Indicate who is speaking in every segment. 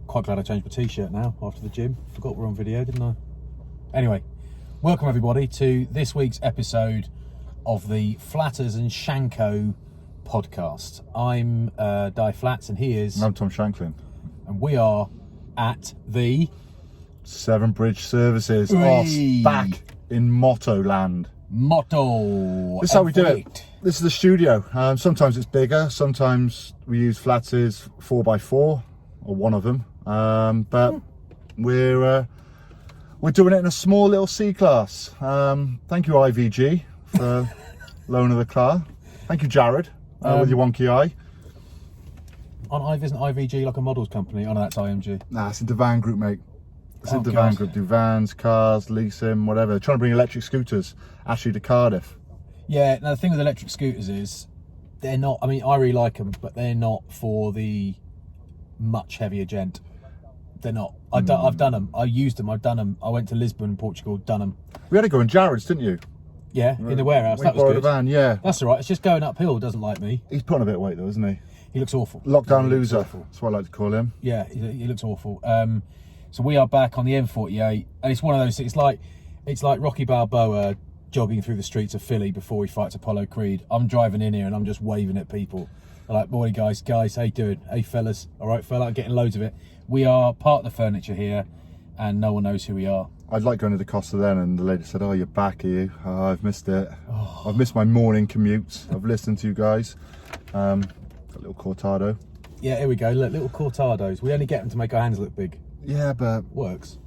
Speaker 1: Quite glad I changed my t-shirt now after the gym. Forgot we're on video, didn't I? Anyway, welcome everybody to this week's episode of the Flatters and Shanko podcast. I'm Di Flats and he is...
Speaker 2: And I'm Tom Shanklin.
Speaker 1: And we are at the...
Speaker 2: Seven Bridge Services.
Speaker 1: Whee!
Speaker 2: Back in Motto Land.
Speaker 1: Motto.
Speaker 2: This is how we do it. This is the studio. Sometimes it's bigger. Sometimes we use Flatters 4x4 or one of them. But we're doing it in a small little C-class. Thank you IVG for loan of the car. Thank you Jared with your wonky eye.
Speaker 1: Isn't IVG like a models company? Oh no, that's IMG.
Speaker 2: Nah, it's a Divan Group, mate. It's a Divan
Speaker 1: God.
Speaker 2: Group. Do vans, cars, leasing, whatever. They're trying to bring electric scooters actually to Cardiff.
Speaker 1: Yeah, now the thing with electric scooters is they're not, I mean, I really like them, but they're not for the much heavier gent. They're not. I've done them. I used them. I've done them. I went to Lisbon, Portugal, done them.
Speaker 2: We had to go in Jared's, didn't you?
Speaker 1: Yeah, in the warehouse.
Speaker 2: We
Speaker 1: That was
Speaker 2: borrowed
Speaker 1: good.
Speaker 2: a van, yeah.
Speaker 1: That's all right. It's just going uphill. Doesn't like me.
Speaker 2: He's putting a bit of weight though, isn't he?
Speaker 1: He looks awful.
Speaker 2: Lockdown
Speaker 1: He looks
Speaker 2: loser.
Speaker 1: awful.
Speaker 2: That's what I like to call him.
Speaker 1: Yeah, he looks awful. So we are back on the M48, and it's one of those things. It's like Rocky Balboa jogging through the streets of Philly before he fights Apollo Creed. I'm driving in here and I'm just waving at people. They're like, "Boy, guys, how you doing? Hey, fellas, all right, fella, getting loads of it." We are part of the furniture here, and no one knows who we are.
Speaker 2: I'd like going to the Costa then, and the lady said, "Oh, you're back, are you? Oh, I've missed it. I've missed my morning commutes. I've listened to you guys." A little cortado.
Speaker 1: Yeah, here we go. Look, little cortados. We only get them to make our hands look big.
Speaker 2: Yeah, but
Speaker 1: Works.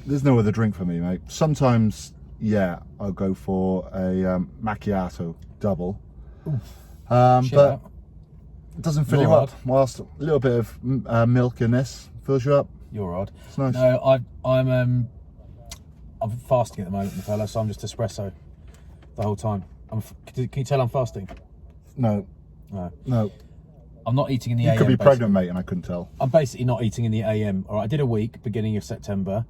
Speaker 2: there's no other drink for me, mate. Sometimes, yeah, I'll go for a macchiato double. But
Speaker 1: out.
Speaker 2: it doesn't fill
Speaker 1: You're
Speaker 2: you up.
Speaker 1: odd.
Speaker 2: Whilst a little bit of milk in this fills you up.
Speaker 1: You're odd.
Speaker 2: It's nice.
Speaker 1: No, I'm fasting at the moment, fella. So I'm just espresso the whole time. Can you tell I'm fasting?
Speaker 2: No,
Speaker 1: No.
Speaker 2: no.
Speaker 1: I'm not eating in the
Speaker 2: You
Speaker 1: AM.
Speaker 2: could be
Speaker 1: basically.
Speaker 2: pregnant, mate, and I couldn't tell.
Speaker 1: I'm basically not eating in the AM. All right, I did a week, beginning of September.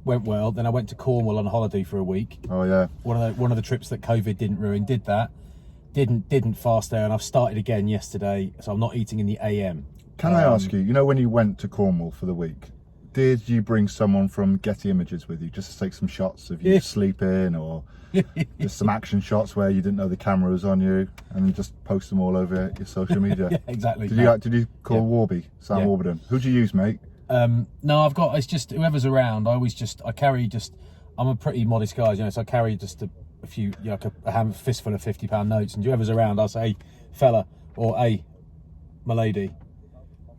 Speaker 1: Went well. Then I went to Cornwall on holiday for a week.
Speaker 2: Oh yeah.
Speaker 1: One of the trips that COVID didn't ruin. Did that. Didn't fast there, and I've started again yesterday. So I'm not eating in the AM.
Speaker 2: Can I ask you, you know when you went to Cornwall for the week, did you bring someone from Getty Images with you just to take some shots of you sleeping or just some action shots where you didn't know the camera was on you and just post them all over your social media?
Speaker 1: Yeah, exactly.
Speaker 2: Did you call Warby, Sam Warburton? Who'd you use, mate?
Speaker 1: No, it's just whoever's around. I carry I'm a pretty modest guy, you know, so I carry just a few, you know, like a fistful of £50 notes, and whoever's around, I'll say, "Hey, fella," or "Hey, my lady,"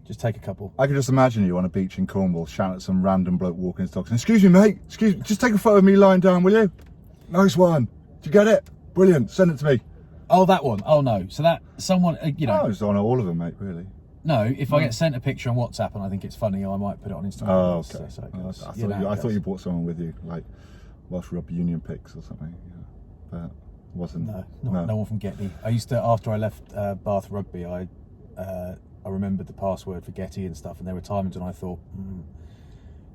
Speaker 1: just take a couple.
Speaker 2: I could just imagine you on a beach in Cornwall shouting at some random bloke walking his dog saying, "Excuse me, mate, just take a photo of me lying down, will you? Nice one. Did you get it? Brilliant, send it to me."
Speaker 1: Oh, that one. Oh no. So that someone, you know.
Speaker 2: I was on all of them, mate, really.
Speaker 1: No, if I get sent a picture on WhatsApp and I think it's funny, I might put it on Instagram.
Speaker 2: Oh, okay. I thought you brought someone with you, like Welsh Rugby Union pics or something. Yeah. But it wasn't.
Speaker 1: No one from Getty. I used to, after I left Bath Rugby, I remembered the password for Getty and stuff, and there were times when I thought,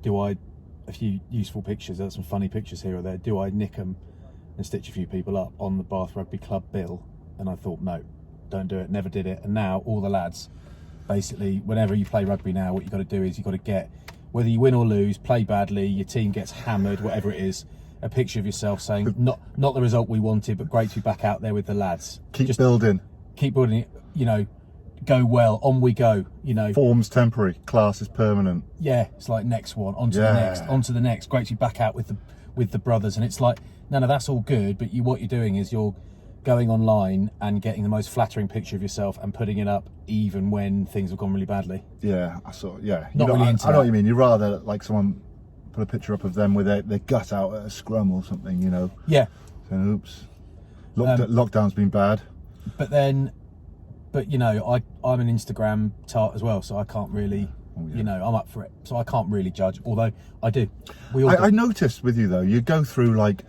Speaker 1: a few useful pictures, there's some funny pictures here or there, do I nick them and stitch a few people up on the Bath Rugby Club bill? And I thought, no, don't do it, never did it. And now all the lads, basically, whenever you play rugby now, what you've got to do is you've got to get, whether you win or lose, play badly, your team gets hammered, whatever it is, a picture of yourself saying, not the result we wanted, but great to be back out there with the lads.
Speaker 2: Keep building it,
Speaker 1: you know, go well, on we go, you know.
Speaker 2: Form's temporary, class is permanent.
Speaker 1: Yeah, it's like next one, on to the next, great to be back out with the brothers. And it's like, no, that's all good, but what you're doing is you're going online and getting the most flattering picture of yourself and putting it up even when things have gone really badly.
Speaker 2: Yeah, I saw. Yeah,
Speaker 1: Not really into
Speaker 2: I know
Speaker 1: that.
Speaker 2: what you mean. You'd rather like someone put a picture up of them with their gut out at a scrum or something, you know.
Speaker 1: Yeah.
Speaker 2: Saying, oops, lockdown's been bad.
Speaker 1: But you know, I'm an Instagram tart as well, so I can't really, you know, I'm up for it, so I can't really judge. Although I do.
Speaker 2: I noticed with you though, you go through like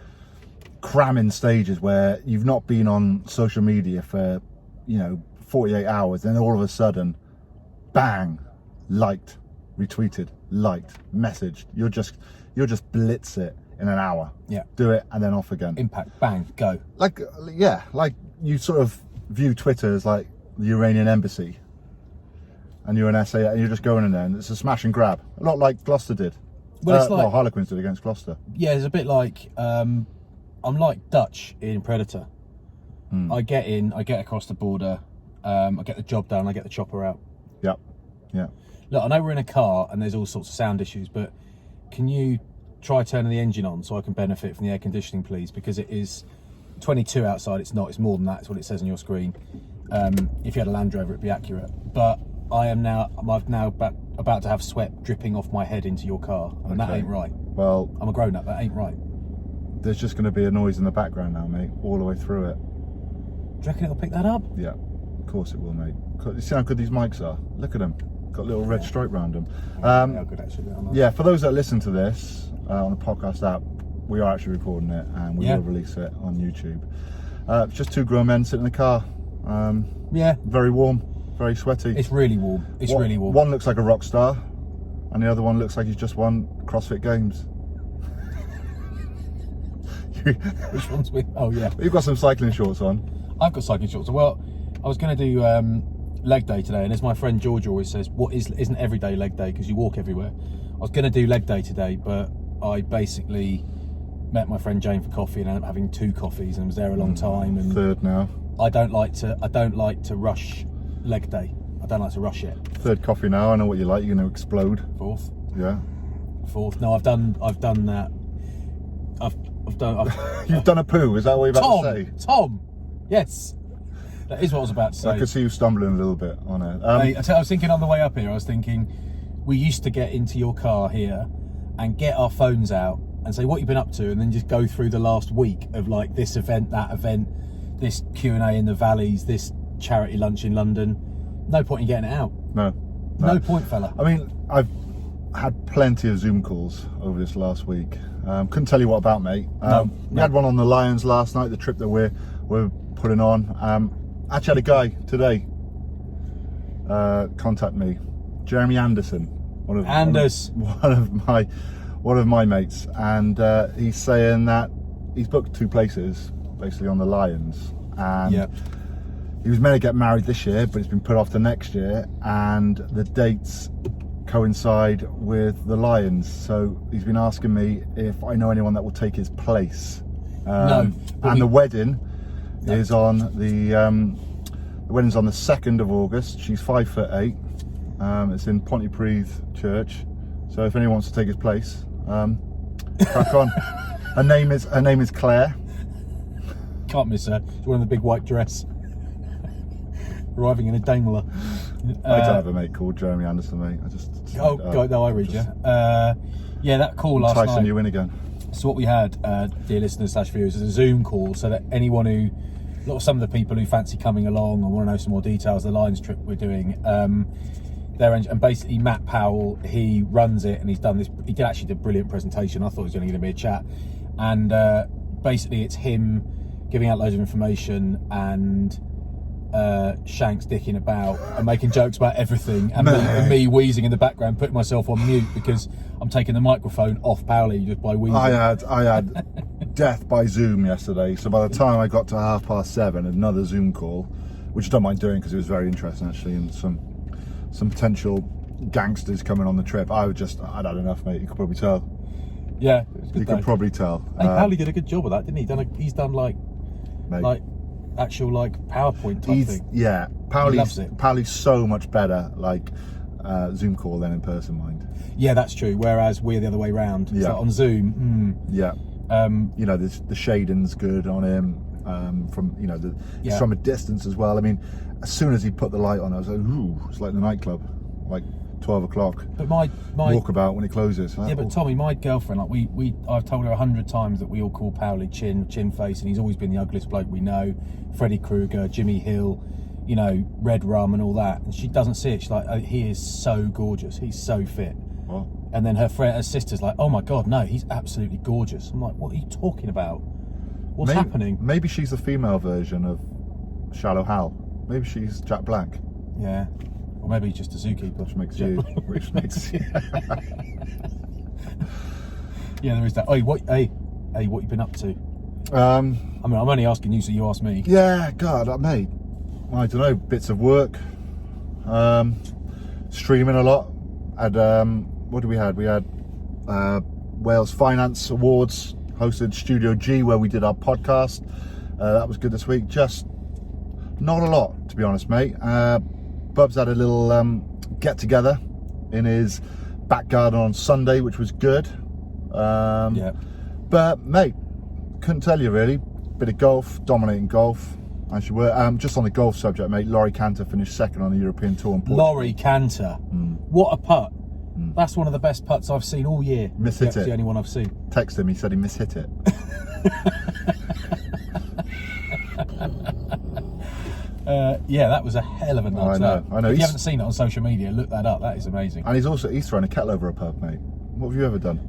Speaker 2: cramming stages where you've not been on social media for, 48 hours, and all of a sudden, bang, liked, retweeted, messaged. You'll just blitz it in an hour.
Speaker 1: Yeah.
Speaker 2: Do it and then off again.
Speaker 1: Impact, bang, go.
Speaker 2: Like you sort of view Twitter as like the Iranian embassy. and you're an SA and you're just going in there and it's a smash and grab. A lot like Gloucester did.
Speaker 1: Well, it's like,
Speaker 2: Harlequins did against Gloucester.
Speaker 1: Yeah, it's a bit like, I'm like Dutch in Predator. I get in, I get across the border, I get the job done, I get the chopper out.
Speaker 2: Yep. Yeah.
Speaker 1: Look, I know we're in a car and there's all sorts of sound issues, but can you try turning the engine on so I can benefit from the air conditioning, please? Because it is 22 outside, it's not, it's more than that, it's what it says on your screen. If you had a Land Rover, it'd be accurate. But I'm now about to have sweat dripping off my head into your car, and that ain't right.
Speaker 2: Well,
Speaker 1: I'm a grown up, that ain't right.
Speaker 2: There's just going to be a noise in the background now, mate, all the way through it.
Speaker 1: Do you reckon it'll pick that up?
Speaker 2: Yeah, of course it will, mate. You see how good these mics are? Look at them. Got a little red stripe around them.
Speaker 1: How good actually,
Speaker 2: yeah, for those that listen to this on the podcast app, we are actually recording it and we will release it on YouTube. It's just two grown men sitting in the car. Very warm, very sweaty.
Speaker 1: It's really warm. It's really warm.
Speaker 2: One looks like a rock star and the other one looks like he's just won CrossFit Games.
Speaker 1: Which one's with? Oh yeah.
Speaker 2: You've got some cycling shorts on.
Speaker 1: I've got cycling shorts. Well, I was going to do leg day today, and as my friend George always says, isn't every day leg day because you walk everywhere. I was going to do leg day today, but I basically met my friend Jane for coffee and ended up having 2 coffees and was there a long time. And
Speaker 2: third now.
Speaker 1: I don't like to rush leg day. I don't like to rush it.
Speaker 2: Third coffee now. I know what you like. You're going to explode.
Speaker 1: 4th.
Speaker 2: Yeah.
Speaker 1: 4th. No, I've done that.
Speaker 2: You've done a poo. Is that what you're about to say?
Speaker 1: Tom. Yes. That is what I was about to say.
Speaker 2: I could see you stumbling a little bit on it.
Speaker 1: I was thinking on the way up here, I was thinking we used to get into your car here and get our phones out and say what you've been up to, and then just go through the last week of like this event, that event, this Q&A in the valleys, this charity lunch in London. No point in getting it out. No point, fella.
Speaker 2: I mean, I've had plenty of Zoom calls over this last week. Couldn't tell you what about, mate. We had one on the Lions last night, the trip that we're putting on. Actually had a guy today contact me, Jeremy Anderson, one of my mates, and he's saying that he's booked 2 places basically on the Lions, and he was meant to get married this year, but it's been put off to next year, and the dates coincide with the Lions. So he's been asking me if I know anyone that will take his place.
Speaker 1: No.
Speaker 2: And the wedding is on the wedding's on the 2nd of August. She's 5'8". It's in Pontypridd Church. So if anyone wants to take his place, crack on. Her name is Claire.
Speaker 1: Can't miss her. She's wearing the big white dress. Arriving in a Daimler.
Speaker 2: I don't have a mate called Jeremy Anderson, mate.
Speaker 1: God, no, I read you. That call last night.
Speaker 2: Tyson, you in again.
Speaker 1: So what we had, dear listeners / viewers, is a Zoom call so that anyone some of the people who fancy coming along and want to know some more details, the Lions trip we're doing, and basically Matt Powell, he runs it, and he's done this. He did a brilliant presentation. I thought it was only going to be a chat, and basically it's him giving out loads of information and Shanks dicking about and making jokes about everything, and me wheezing in the background, putting myself on mute because I'm taking the microphone off Powley just by wheezing. I
Speaker 2: had death by Zoom yesterday, so by the time I got to 7:30, another Zoom call, which I don't mind doing because it was very interesting actually, and some potential gangsters coming on the trip. I'd had enough, mate. You could probably tell.
Speaker 1: Yeah, it was good.
Speaker 2: You could probably tell.
Speaker 1: Hey, Powley did a good job of that, didn't he? He's done actual PowerPoint type thing.
Speaker 2: Yeah, Powley's so much better Zoom call than in person, mind. Yeah,
Speaker 1: that's true. Whereas we're the other way round.
Speaker 2: Yeah.
Speaker 1: So on Zoom.
Speaker 2: Yeah. The shading's good on him. From a distance as well. I mean, as soon as he put the light on, I was like, ooh, it's like the nightclub, 12 o'clock.
Speaker 1: But my
Speaker 2: walkabout when it closes.
Speaker 1: Yeah, but Tommy, my girlfriend, I've told her 100 times that we all call Powley chin face, and he's always been the ugliest bloke we know. Freddie Krueger, Jimmy Hill, Red Rum and all that, and she doesn't see it. She's like, oh, he is so gorgeous. He's so fit.
Speaker 2: What?
Speaker 1: And then her sister's like, oh my God, no, he's absolutely gorgeous. I'm like, what are you talking about? What's happening?
Speaker 2: Maybe she's the female version of Shallow Hal. Maybe she's Jack Black.
Speaker 1: Yeah. Or maybe he's just a zookeeper.
Speaker 2: Which makes you.
Speaker 1: Yeah, there is that. What you been up to? I'm only asking you, so you ask me.
Speaker 2: Yeah, God, mate. I don't know, bits of work. streaming a lot. Had what did we had? We had Wales Finance Awards, hosted Studio G where we did our podcast. That was good this week. Just not a lot, to be honest, mate. Bubs had a little get together in his back garden on Sunday, which was good.
Speaker 1: Yeah.
Speaker 2: But mate, couldn't tell you really. Bit of golf, dominating golf. As you were. Just on the golf subject, mate, Laurie Cantor finished second on the European Tour in Portugal.
Speaker 1: Laurie Cantor. What a putt. That's one of the best putts I've seen all year.
Speaker 2: Mishit
Speaker 1: That's
Speaker 2: it.
Speaker 1: the only one I've seen.
Speaker 2: Text him, he said he mishit it.
Speaker 1: Yeah, that was a hell of a nudge.
Speaker 2: I know.
Speaker 1: If you haven't seen it on social media, look that up. That is amazing.
Speaker 2: And he's thrown a kettle over a pub, mate. What have you ever done?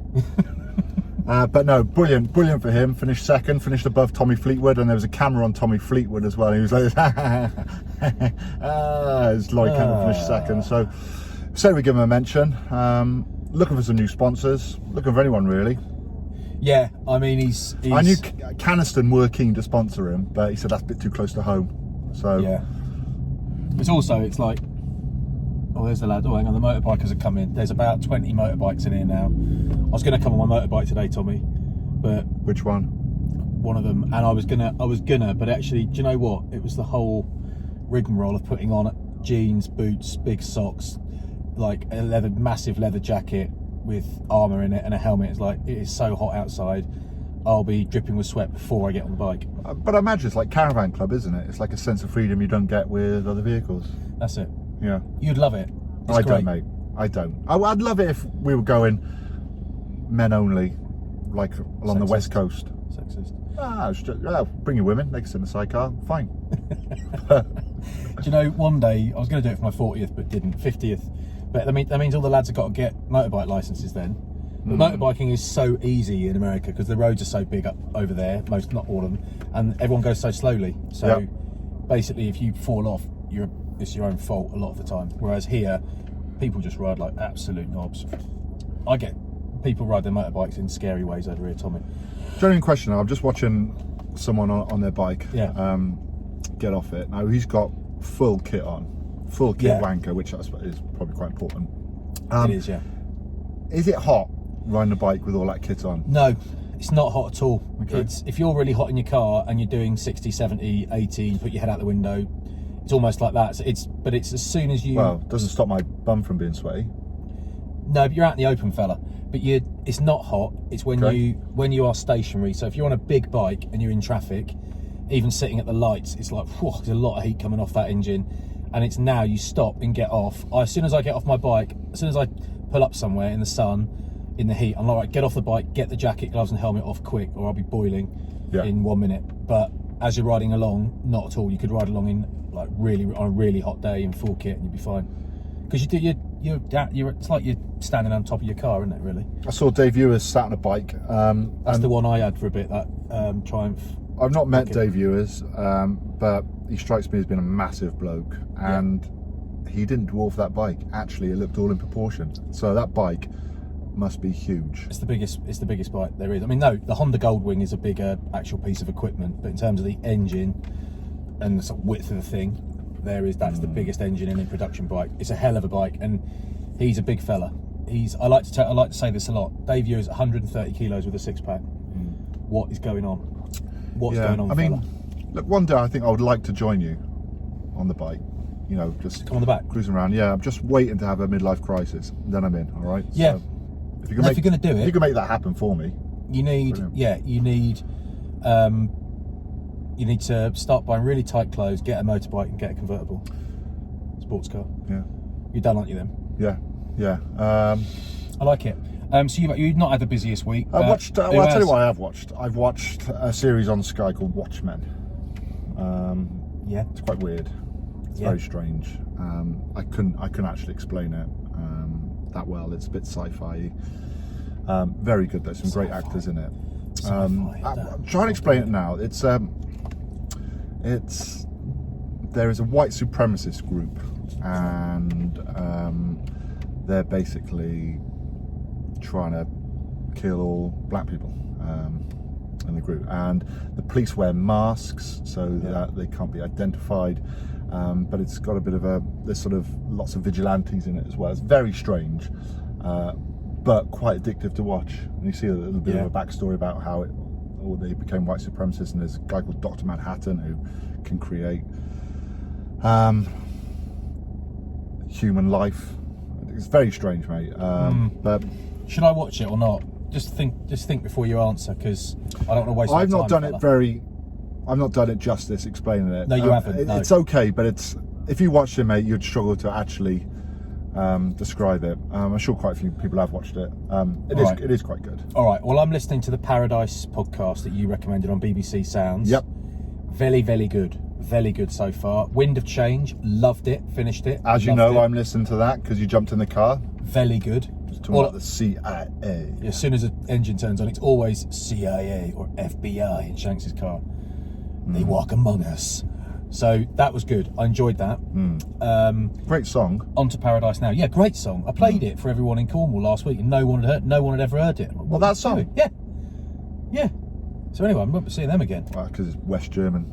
Speaker 2: But no, brilliant for him. Finished second, finished above Tommy Fleetwood, and there was a camera on Tommy Fleetwood as well. He was like, as Lloyd Campbell finished second. So, say we give him a mention. Looking for some new sponsors. Looking for anyone really.
Speaker 1: Yeah, I mean he's
Speaker 2: I knew Caniston were keen to sponsor him, but he said that's a bit too close to home. So
Speaker 1: yeah. It's like, oh, there's the lad. Oh, hang on, the motorbikers have come in. There's about 20 motorbikes in here now. I was going to come on my motorbike today, Tommy, but
Speaker 2: which one?
Speaker 1: One of them. And I was gonna, but actually, do you know what? It was the whole rigmarole of putting on jeans, boots, big socks, like a massive leather jacket with armour in it and a helmet. It's like, it is so hot outside. I'll be dripping with sweat before I get on the bike.
Speaker 2: But I imagine it's like caravan club, isn't it? It's like a sense of freedom you don't get with other vehicles.
Speaker 1: That's it.
Speaker 2: Yeah.
Speaker 1: You'd love it. It's
Speaker 2: I
Speaker 1: great.
Speaker 2: don't, mate. I don't. I'd love it if we were going men only, like along the west coast.
Speaker 1: Sexist.
Speaker 2: Bring your women. They can sit in the sidecar. Fine.
Speaker 1: Do you know, one day I was going to do it for my 40th, but didn't. 50th. But that means all the lads have got to get motorbike licenses then. But motorbiking is so easy in America because the roads are so big up over there, not all of them, and everyone goes so slowly. So basically, if you fall off, it's your own fault a lot of the time. Whereas here, people just ride like absolute knobs. I get people ride their motorbikes in scary ways over here, Tommy.
Speaker 2: Genuine question. I'm just watching someone on their bike.
Speaker 1: Yeah.
Speaker 2: Get off it. Now he's got full kit on, full kit wanker, which I suppose is probably quite important.
Speaker 1: It is, yeah.
Speaker 2: Is it hot riding a bike with all that kit on?
Speaker 1: No, it's not hot at all.
Speaker 2: Okay.
Speaker 1: It's, if you're really hot in your car and you're doing 60, 70, 80, you put your head out the window, it's almost like that. So but it's as soon as you...
Speaker 2: Well, it doesn't stop my bum from being sweaty.
Speaker 1: No, but you're out in the open, fella. But it's not hot. It's when you are stationary. So if you're on a big bike and you're in traffic, even sitting at the lights, it's like, whew, there's a lot of heat coming off that engine. And it's now you stop and get off. As soon as I get off my bike, as soon as I pull up somewhere in the sun, in the heat, I'm like, right, get off the bike, get the jacket, gloves and helmet off quick, or I'll be boiling in 1 minute. But as you're riding along, not at all. You could ride along in like on a really hot day in full kit and you'd be fine. Because it's like you're standing on top of your car, isn't it, really?
Speaker 2: I saw Dave Ewers sat on a bike.
Speaker 1: That's the one I had for a bit, that Triumph.
Speaker 2: I've not met Dave Ewers, but he strikes me as being a massive bloke, and he didn't dwarf that bike. Actually, it looked all in proportion. So that bike must be huge. It's the
Speaker 1: biggest bike there is. I mean, no, the Honda Goldwing is a bigger actual piece of equipment, but in terms of the engine and the sort of width of the thing, that's the biggest engine in a production bike. It's a hell of a bike, and he's a big fella. I like to say this a lot. Dave Ewers 130 kilos with a six-pack. What is going on? What's going on, fella?
Speaker 2: Look, one day I think I would like to join you on the bike. You know, just
Speaker 1: come on the back,
Speaker 2: cruising around. Yeah, I'm just waiting to have a midlife crisis. Then I'm in. All right.
Speaker 1: Yeah.
Speaker 2: So if you're going to do it, if you can make that happen for me,
Speaker 1: you need. Brilliant. Yeah, you need. You need to start buying really tight clothes, get a motorbike, and get a convertible sports car.
Speaker 2: Yeah.
Speaker 1: You're done, aren't you? Then.
Speaker 2: Yeah.
Speaker 1: I like it. So you've not had the busiest week.
Speaker 2: I watched. I'll tell you what I have watched. I've watched a series on Sky called Watchmen. It's quite weird. It's very strange. I couldn't actually explain it that well. It's a bit sci-fi. Very good. There's some great actors in it. I'm trying to explain it now. There is a white supremacist group, and they're basically trying to kill all black people in the group, and the police wear masks so that they can't be identified, but it's got a bit of there's sort of lots of vigilantes in it as well. It's very strange, but quite addictive to watch. And you see a little bit of a backstory about how they became white supremacists, and there's a guy called Dr. Manhattan who can create human life. It's very strange, mate. But
Speaker 1: should I watch it or not? Just think before you answer, because I don't want to waste my time.
Speaker 2: I've not done it justice explaining it.
Speaker 1: No, you haven't. No.
Speaker 2: It's okay, but if you watched it, mate, you'd struggle to actually describe it. I'm sure quite a few people have watched it. It is quite good.
Speaker 1: All right. Well, I'm listening to the Paradise podcast that you recommended on BBC Sounds.
Speaker 2: Yep.
Speaker 1: Very, very good. Very good so far. Wind of Change. Loved it. Finished it.
Speaker 2: As you know, I'm listening to that because you jumped in the car.
Speaker 1: Very good.
Speaker 2: Just talking about the CIA.
Speaker 1: As soon as the engine turns on, it's always CIA or FBI in Shanks's car. They walk among us. So that was good. I enjoyed that.
Speaker 2: Great song.
Speaker 1: On to Paradise Now. Yeah, great song. I played it for everyone in Cornwall last week, and no one had ever heard it.
Speaker 2: Well, that song?
Speaker 1: Yeah. So anyway, I won't be seeing them again.
Speaker 2: Because it's West German.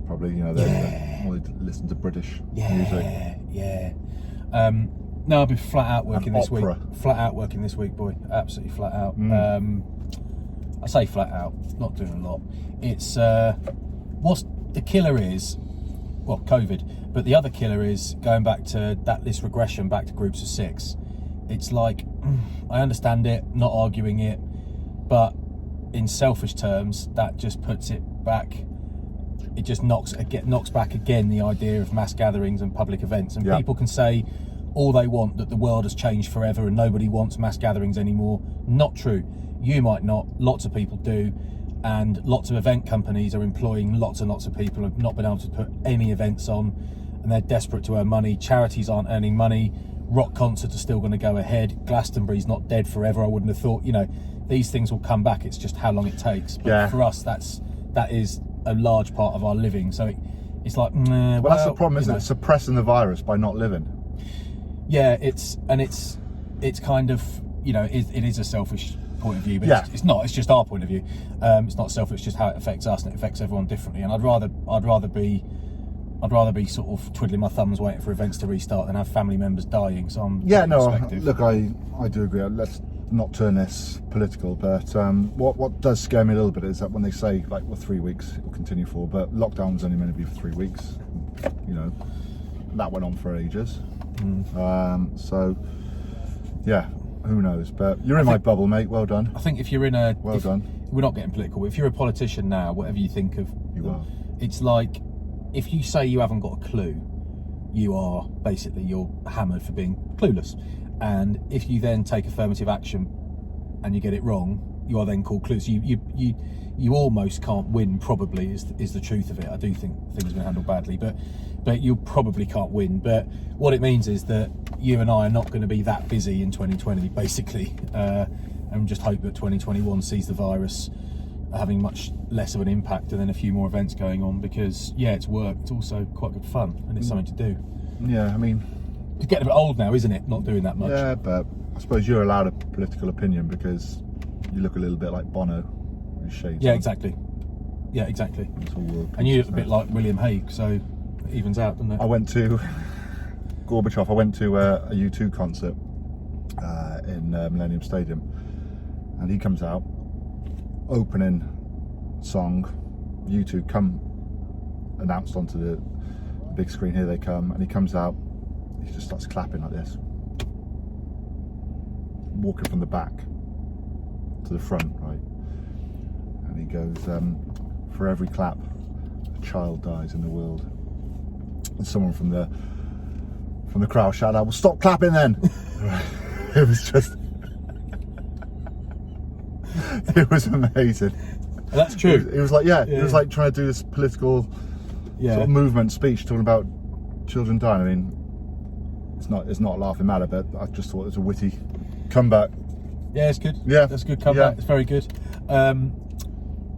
Speaker 2: Probably, they listen to British music.
Speaker 1: Yeah. No, I've been flat out working this week.
Speaker 2: Opera.
Speaker 1: Flat out working this week, boy. Absolutely flat out. I say flat out, not doing a lot. It's what's the killer is, well, COVID, but the other killer is going back to this regression back to groups of 6. It's like, I understand it, not arguing it, but in selfish terms, that just puts it back. It just knocks back again the idea of mass gatherings and public events. And people can say all they want, that the world has changed forever and nobody wants mass gatherings anymore. Not true. You might not. Lots of people do. And lots of event companies are employing lots and lots of people and have not been able to put any events on. And they're desperate to earn money. Charities aren't earning money. Rock concerts are still going to go ahead. Glastonbury's not dead forever. I wouldn't have thought, these things will come back. It's just how long it takes. But for us, that is a large part of our living. So it's like, well,
Speaker 2: that's the problem, isn't it? Suppressing the virus by not living.
Speaker 1: Yeah, it's kind of, it is a selfish point of view, but it's not. It's just our point of view. It's not selfish. It's just how it affects us, and it affects everyone differently. And I'd rather be sort of twiddling my thumbs waiting for events to restart than have family members dying. So I'm
Speaker 2: look, I do agree. Let's not turn this political, but what does scare me a little bit is that when they say 3 weeks it will continue for, but lockdown's only meant to be for 3 weeks. That went on for ages. So yeah, who knows? But you're in my bubble, mate. Well done.
Speaker 1: I think if you're in we're not getting political, but if you're a politician now, whatever you think of, it's like if you say you haven't got a clue, you're hammered for being clueless. And if you then take affirmative action and you get it wrong, you are then called clueless. You almost can't win. Probably is the truth of it. I do think things have been handled badly, but you probably can't win. But what it means is that you and I are not going to be that busy in 2020, basically, and just hope that 2021 sees the virus having much less of an impact and then a few more events going on. Because it's work. It's also quite good fun and it's something to do.
Speaker 2: Yeah, I mean,
Speaker 1: it's getting a bit old now, isn't it? Not doing that much.
Speaker 2: Yeah, but I suppose you're allowed a political opinion because you look a little bit like Bono. Shades on.
Speaker 1: Exactly. Yeah, exactly. And you look a bit like William Hague, so it evens out, doesn't it?
Speaker 2: I went to Gorbachev. I went to a U2 concert in Millennium Stadium, and he comes out, opening song, U2 come announced onto the big screen. Here they come, and he comes out. He just starts clapping like this, walking from the back to the front, right? And he goes, for every clap, a child dies in the world. And someone from the crowd shouted out, well, stop clapping then. It was just, it was amazing.
Speaker 1: That's true.
Speaker 2: It was like, it was like trying to do this political sort of movement speech talking about children dying. I mean, it's not a laughing matter, but I just thought it was a witty comeback.
Speaker 1: Yeah, it's good.
Speaker 2: Yeah,
Speaker 1: that's a good comeback. It's very good.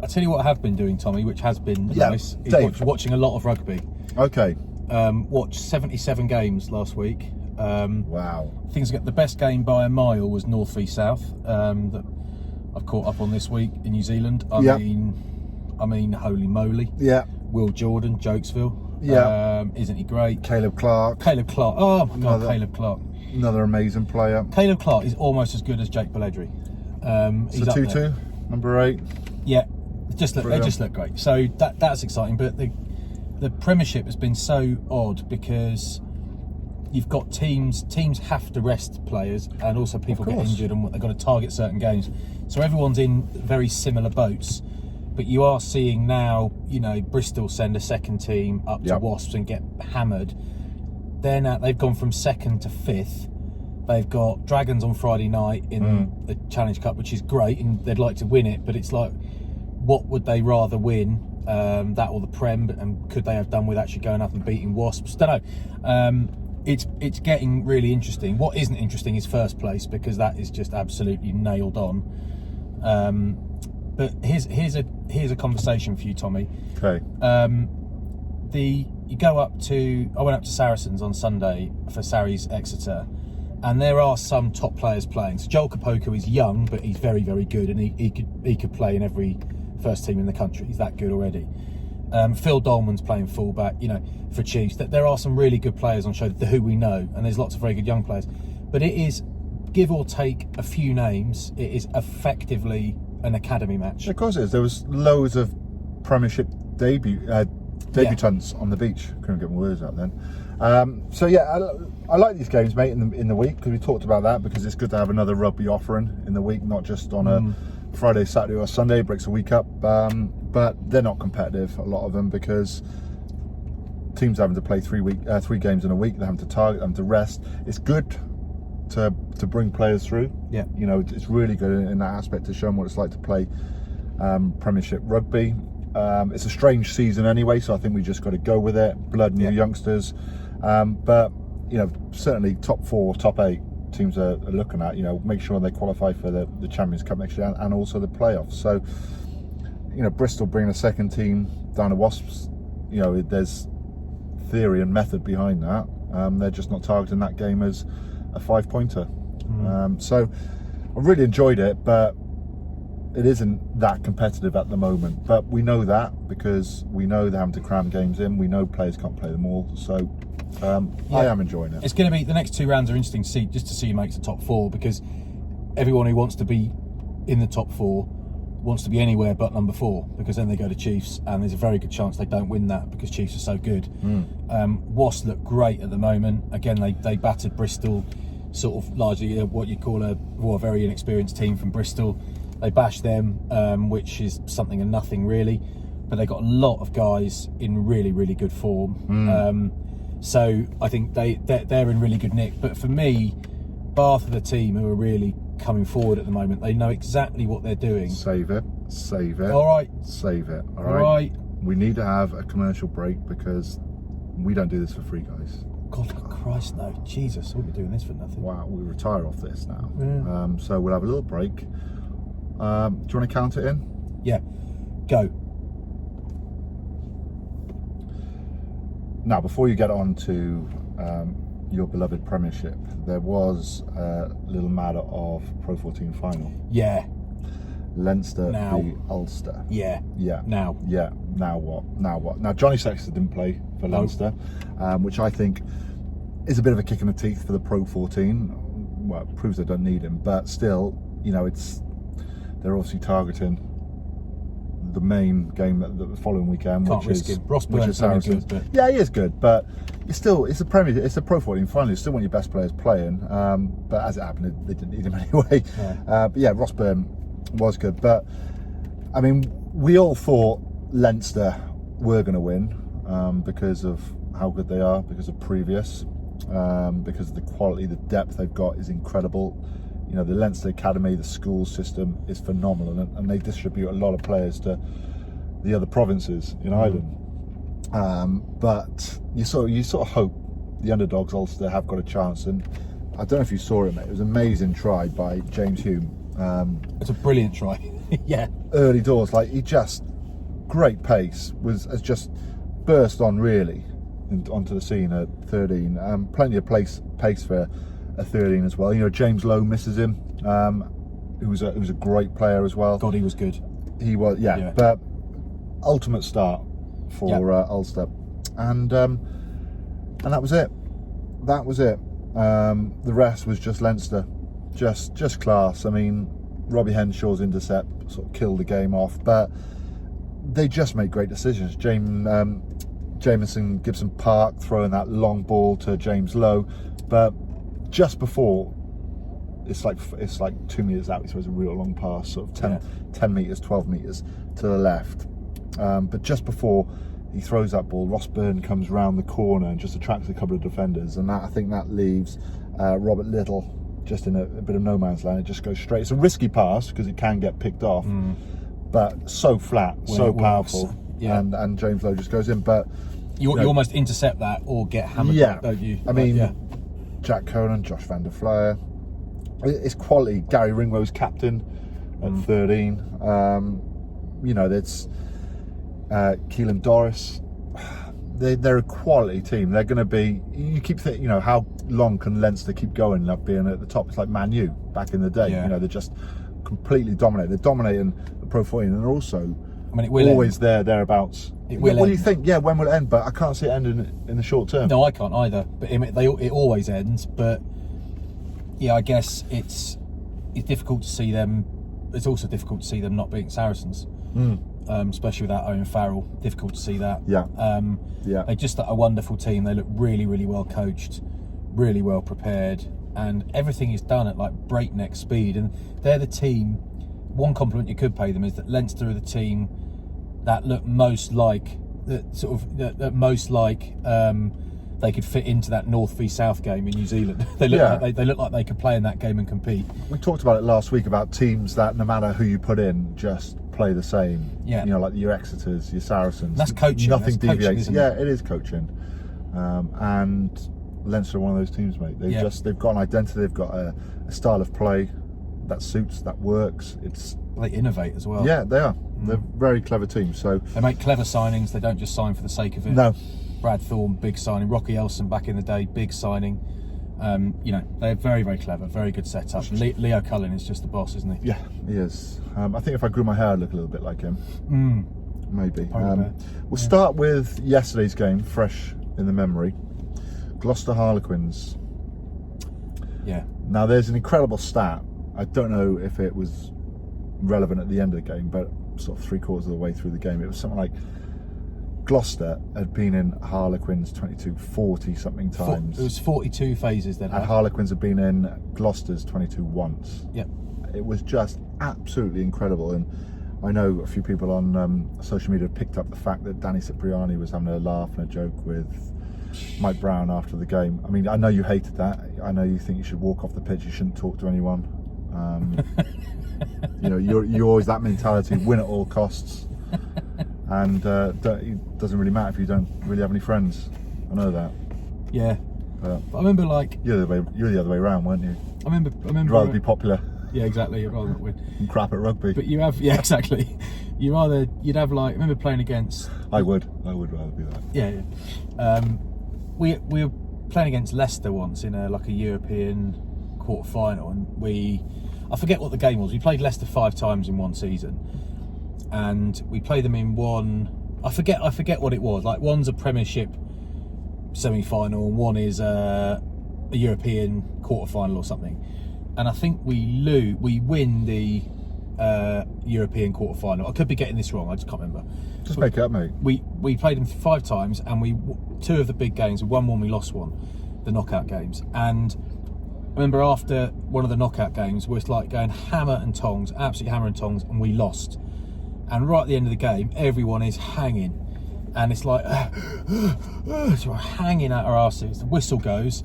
Speaker 1: I'll tell you what I have been doing, Tommy, which has been nice, is watching a lot of rugby.
Speaker 2: Okay.
Speaker 1: Watched 77 games last week.
Speaker 2: Wow.
Speaker 1: The best game by a mile was North v South that I've caught up on this week in New Zealand. I mean, holy moly.
Speaker 2: Yeah.
Speaker 1: Will Jordan, Jokesville.
Speaker 2: Yeah.
Speaker 1: Isn't he great?
Speaker 2: Caleb Clark.
Speaker 1: Oh my God, Caleb Clark.
Speaker 2: Another amazing player.
Speaker 1: Caleb Clark is almost as good as Jake Belledry. He's
Speaker 2: So
Speaker 1: up there.
Speaker 2: Tutu, number 8.
Speaker 1: Yeah, they just look great. So that's exciting. But the Premiership has been so odd because you've got teams have to rest players, and also people get injured and they've got to target certain games. So everyone's in very similar boats. But you are seeing now, Bristol send a second team up to Wasps and get hammered. They've gone from 2nd to 5th. They've got Dragons on Friday night in the Challenge Cup, which is great, and they'd like to win it. But it's like, what would they rather win, that or the Prem? And could they have done with actually going up and beating Wasps? Don't know. It's getting really interesting. What isn't interesting is first place, because that is just absolutely nailed on. But here's a conversation for you, Tommy.
Speaker 2: Okay.
Speaker 1: You go up to. I went up to Saracens on Sunday for Sarries Exeter, and there are some top players playing. So Joel Kapoku is young, but he's very, very good, and he could play in every first team in the country. He's that good already. Phil Dolman's playing fullback, for Chiefs. There are some really good players on show who we know, and there's lots of very good young players. But it is, give or take a few names, it is effectively an academy match.
Speaker 2: Of course it is. There was loads of Premiership debutants on the beach. Couldn't get my words out then. So yeah, I like these games, mate, in the week, because we talked about that, because it's good to have another rugby offering in the week, not just on a Friday, Saturday or Sunday. It breaks a week up. But they're not competitive, a lot of them, because teams are having to play 3 games in a week. They're having to target, them to rest. It's good to bring players through.
Speaker 1: Yeah,
Speaker 2: it's really good in that aspect to show them what it's like to play Premiership rugby. It's a strange season anyway, so I think we just got to go with it. Blood new youngsters, but certainly top 4, top 8 teams are looking at. Make sure they qualify for the Champions Cup next year and also the playoffs. So Bristol bringing a second team down to Wasps. There's theory and method behind that. They're just not targeting that game as a 5-pointer. So I really enjoyed it, but it isn't that competitive at the moment. But we know that, because we know they're having to cram games in. We know players can't play them all. So I am enjoying it.
Speaker 1: It's going to be, the next 2 rounds are interesting to see, just to see who makes the top 4, because everyone who wants to be in the top 4 wants to be anywhere but number 4, because then they go to Chiefs, and there's a very good chance they don't win that because Chiefs are so good. Wasps look great at the moment. Again, they battered Bristol, sort of largely what you call a very inexperienced team from Bristol. They bashed them, which is something and nothing really, but they got a lot of guys in really, really good form. So I think they're in really good nick. But for me, Bath are the team who are really coming forward at the moment. They know exactly what they're doing.
Speaker 2: Save it.
Speaker 1: All right.
Speaker 2: Save it. All
Speaker 1: right.
Speaker 2: We need to have a commercial break, because we don't do this for free, guys.
Speaker 1: God, Christ, no. Jesus, we'll be doing this for nothing.
Speaker 2: Wow, we retire off this now.
Speaker 1: Yeah.
Speaker 2: So we'll have a little break. Do you want to count it in?
Speaker 1: Yeah. Go.
Speaker 2: Now, before you get on to your beloved Premiership, there was a little matter of Pro 14 final.
Speaker 1: Yeah.
Speaker 2: Leinster
Speaker 1: Now.
Speaker 2: v Ulster.
Speaker 1: Yeah.
Speaker 2: Yeah.
Speaker 1: Now.
Speaker 2: Yeah. Now what? Now, Johnny Sexton didn't play for Leinster, which I think is a bit of a kick in the teeth for the Pro 14. Well, it proves they don't need him, but still, they're obviously targeting the main game the following weekend,
Speaker 1: Can't
Speaker 2: which
Speaker 1: risk
Speaker 2: is
Speaker 1: him. Ross
Speaker 2: which
Speaker 1: Byrne's
Speaker 2: is Saracens.
Speaker 1: good, but
Speaker 2: Yeah, he is good, but it's a Premier, it's a Pro 14 final. You still want your best players playing, but as it happened, they didn't need him anyway. But yeah, Ross Byrne was good, but I mean, we all thought Leinster were going to win because of how good they are, because of previous, because of the quality, the depth they've got is incredible. The Leinster Academy, the school system is phenomenal, and they distribute a lot of players to the other provinces in Ireland. But you sort of hope the underdogs Ulster have got a chance, and I don't know if you saw it, mate. It was an amazing try by James Hume.
Speaker 1: it's a brilliant try. Yeah.
Speaker 2: Early doors, great pace, has just burst on really onto the scene at 13. Plenty of pace for a 13 as well. James Lowe misses him, who was a great player as well.
Speaker 1: God, he was good.
Speaker 2: He was, yeah. But ultimate start for Ulster. and that was it. That was it. The rest was just Leinster, just class. I mean, Robbie Henshaw's intercept sort of killed the game off, but they just make great decisions. Jameson Gibson Park throwing that long ball to James Lowe, but just before, it's like 2 meters out, he throws a real long pass, sort of 10 meters, 12 meters to the left. But just before he throws that ball, Ross Byrne comes round the corner and just attracts a couple of defenders, and I think that leaves Robert Little just in a bit of no man's land. It just goes straight. It's a risky pass because it can get picked off, but so flat, so powerful, and James Lowe just goes in. But
Speaker 1: you almost intercept that or get hammered back, don't you?
Speaker 2: I mean, Jack Conan, Josh van der Flyer, it's quality. Gary Ringwell's captain at 13. That's Keelan Doris. They're a quality team. They're going to be. You keep thinking, how long can Leinster keep going, like being at the top? It's like Man U back in the day. They're just completely dominate. They're dominating the Pro 14, and they're also
Speaker 1: it will
Speaker 2: always
Speaker 1: end.
Speaker 2: Thereabouts.
Speaker 1: What
Speaker 2: do you think? Yeah, when will it end? But I can't see it ending in the short term.
Speaker 1: No, I can't either. But it always ends. But yeah, I guess it's difficult to see them. It's also difficult to see them not beating Saracens. Especially without Owen Farrell, difficult to see that. They're just a wonderful team. They look really, really well coached, really well prepared, and everything is done at like breakneck speed. And they're the team. One compliment you could pay them is that Leinster are the team that look most like they could fit into that North v South game in New Zealand. They look like they could play in that game and compete.
Speaker 2: We talked about it last week about teams that no matter who you put in, just play the same. Like your Exeters, your Saracens.
Speaker 1: That's coaching.
Speaker 2: Nothing deviates.
Speaker 1: Coaching,
Speaker 2: it is coaching. And Leinster are one of those teams, mate. They've got an identity. They've got a style of play that suits, that works.
Speaker 1: They innovate as well.
Speaker 2: Yeah, they are. They're a very clever team. So
Speaker 1: they make clever signings. They don't just sign for the sake of it.
Speaker 2: No.
Speaker 1: Brad Thorne, big signing. Rocky Elson back in the day, big signing. They're very, very clever, very good setup. Leo Cullen is just the boss, isn't he?
Speaker 2: Yeah, he is. I think if I grew my hair, I'd look a little bit like him. Maybe. We'll start with yesterday's game, fresh in the memory. Gloucester Harlequins.
Speaker 1: Yeah.
Speaker 2: Now, there's an incredible stat. I don't know if it was relevant at the end of the game, but sort of 3/4 of the way through the game, it was something like Gloucester had been in Harlequins 40 something times.
Speaker 1: It was 42 phases then.
Speaker 2: And Harlequins had been in Gloucester's 22 once.
Speaker 1: Yeah.
Speaker 2: It was just absolutely incredible. And I know a few people on social media picked up the fact that Danny Cipriani was having a laugh and a joke with Mike Brown after the game. I mean, I know you hated that. I know you think you should walk off the pitch, you shouldn't talk to anyone. You're always that mentality, win at all costs. And it doesn't really matter if you don't really have any friends. I know that.
Speaker 1: Yeah. But I remember
Speaker 2: you're the other way around, weren't you?
Speaker 1: I remember.
Speaker 2: You'd rather be popular.
Speaker 1: Yeah, exactly. You'd rather not win.
Speaker 2: And crap at rugby.
Speaker 1: But exactly. You'd have I remember playing against.
Speaker 2: I would rather be that.
Speaker 1: Yeah. We were playing against Leicester once in a European quarter final, and I forget what the game was. We played Leicester 5 times in one season. And we played them in one. I forget what it was. Like, one's a Premiership semi-final, and one is a European quarter-final or something. And I think we win the European quarter-final. I could be getting this wrong. I just can't remember.
Speaker 2: Just make it up, mate.
Speaker 1: We played them 5 times, and 2 of the big games. We won one, we lost one, the knockout games. And I remember after one of the knockout games, we're going hammer and tongs, absolutely hammer and tongs, and we lost. And right at the end of the game, everyone is hanging. And it's like, so we're hanging out our arses. The whistle goes,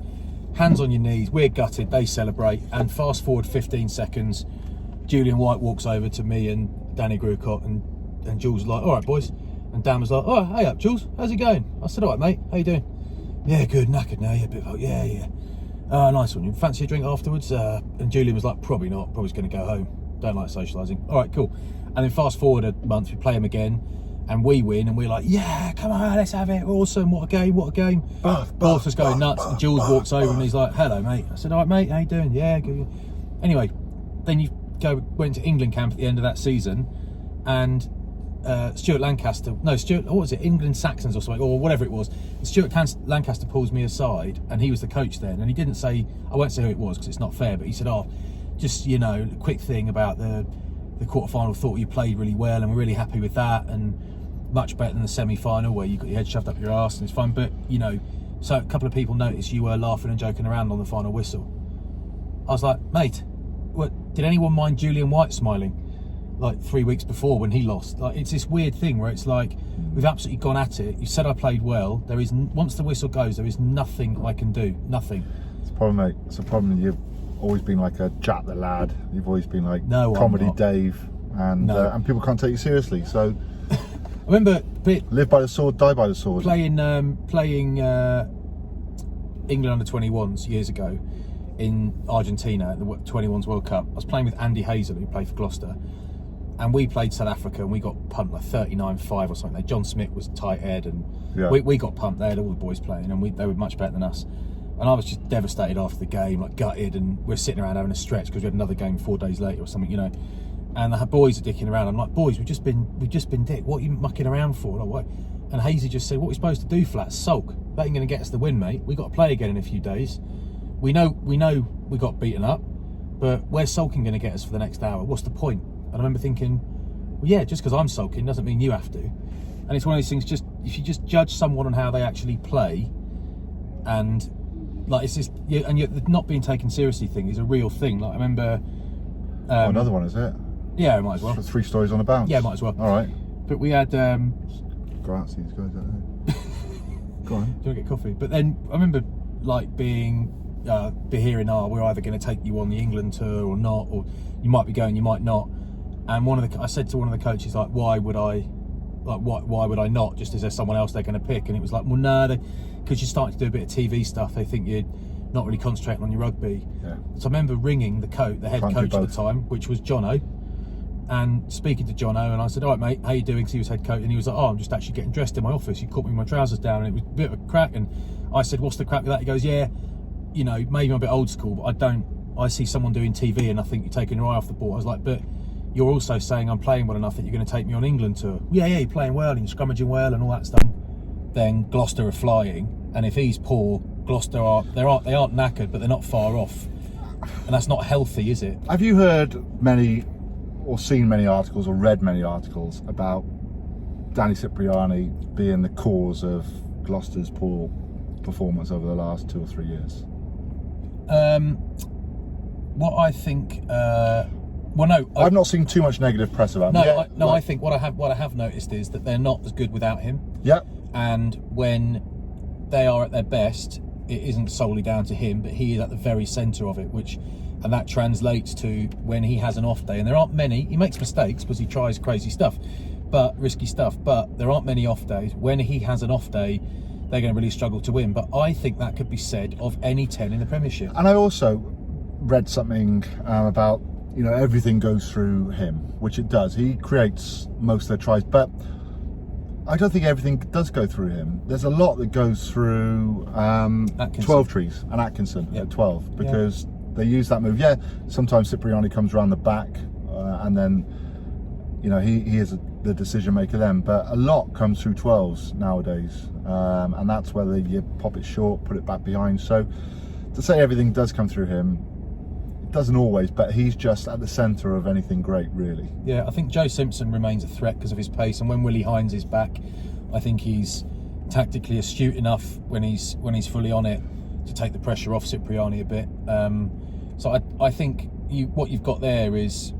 Speaker 1: hands on your knees, we're gutted, they celebrate. And fast forward 15 seconds, Julian White walks over to me and Danny Grucott, and Jules was like, all right, boys. And Dan was like, oh, hey up, Jules, how's it going? I said, all right, mate, how you doing? Yeah, good, knackered now, yeah, yeah. Oh, nice one. You fancy a drink afterwards? And Julian was like, probably not, probably going to go home. Don't like socialising. All right, cool. And then fast forward a month, we play them again, and we win, and we're like, yeah, come on, let's have it, awesome, what a game. Both was going nuts, and Jules walks over and he's like, hello, mate. I said, all right, mate, how you doing? Yeah, good. Anyway, then went to England camp at the end of that season, and Stuart Lancaster, no, Stuart, what was it, England Saxons or something, or whatever it was. And Stuart Lancaster pulls me aside, and he was the coach then, and he didn't say, I won't say who it was because it's not fair, but he said, oh, just, you know, a quick thing about the quarterfinal, thought you played really well and we're really happy with that, and much better than the semi-final where you got your head shoved up your arse and it's fun. But, you know, so a couple of people noticed you were laughing and joking around on the final whistle. I was like, mate, what, did anyone mind Julian White smiling like 3 weeks before when he lost? Like, it's this weird thing where it's like, we've absolutely gone at it. You said I played well. There is, once the whistle goes, there is nothing I can do. Nothing.
Speaker 2: It's a problem, mate. It's a problem. You've always been like a Jack the Lad. You've always been like comedy Dave, and people can't take you seriously. So
Speaker 1: I remember
Speaker 2: live by the sword, die by the sword.
Speaker 1: Playing England under 21s years ago in Argentina at the 21s World Cup. I was playing with Andy Hazel, who played for Gloucester, and we played South Africa, and we got pumped like 39-5 or something. John Smith was tight head, and we got pumped. They had all the boys playing, and they were much better than us. And I was just devastated after the game, like gutted, and we're sitting around having a stretch because we had another game 4 days later or something, you know. And the boys are dicking around. I'm like, boys, we've just been dick. What are you mucking around for? Like, what? And Hazy just said, what are we supposed to do, Flat? Sulk. That ain't going to get us the win, mate. We've got to play again in a few days. We know we got beaten up, but where's sulking going to get us for the next hour? What's the point? And I remember thinking, well, yeah, just because I'm sulking doesn't mean you have to. And it's one of those things, just if you just judge someone on how they actually play, and like, it's just, and yet the not being taken seriously thing is a real thing. Like, I remember...
Speaker 2: another one, is it?
Speaker 1: Yeah, might as well.
Speaker 2: 3 stories on a bounce.
Speaker 1: Yeah, might as well.
Speaker 2: All right.
Speaker 1: But we had...
Speaker 2: Go out, see these guys out there. Go on.
Speaker 1: Do you want to get coffee? But then I remember like being hearing, we're either going to take you on the England tour or not, or you might be going, you might not. And I said to one of the coaches, like, why would I not? Just, is there someone else they're going to pick? And it was like, well, no, because you're starting to do a bit of TV stuff, they think you're not really concentrating on your rugby.
Speaker 2: Yeah.
Speaker 1: So I remember ringing the head coach at the time, which was Jono, and speaking to Jono, and I said, all right, mate, how you doing? Because he was head coach, and he was like, I'm just actually getting dressed in my office. He caught me with my trousers down, and it was a bit of a crack. And I said, what's the crack with that? He goes, yeah, you know, maybe I'm a bit old school, but I see someone doing TV and I think you're taking your eye off the ball. I was like, but you're also saying I'm playing well enough that you're going to take me on England tour. Yeah, you're playing well and you're scrummaging well and all that stuff. Then Gloucester are flying, and if he's poor, Gloucester they aren't knackered, but they're not far off, and that's not healthy, is it?
Speaker 2: Have you heard many, or seen many articles, or read many articles about Danny Cipriani being the cause of Gloucester's poor performance over the last 2 or 3 years?
Speaker 1: What I think, well, no,
Speaker 2: I've not seen too much negative press about him.
Speaker 1: I think what I have noticed is that they're not as good without him.
Speaker 2: Yeah.
Speaker 1: And when they are at their best, it isn't solely down to him, but he is at the very centre of it, and that translates to when he has an off day, and there aren't many. He makes mistakes because he tries crazy stuff, risky stuff, but there aren't many off days. When he has an off day, they're going to really struggle to win. But I think that could be said of any 10 in the Premiership.
Speaker 2: And I also read something about, you know, everything goes through him, which it does. He creates most of their tries, but I don't think everything does go through him. There's a lot that goes through 12 trees and Atkinson at 12, because they use that move. Yeah, sometimes Cipriani comes around the back, and then, you know, he is the decision maker then, but a lot comes through 12s nowadays, and that's whether you pop it short, put it back behind. So to say everything does come through him, it doesn't always, but he's just at the centre of anything great, really. Yeah,
Speaker 1: I think Joe Simpson remains a threat because of his pace, and when Willie Hines is back, I think he's tactically astute enough when he's fully on it to take the pressure off Cipriani a bit. So I think what you've got there is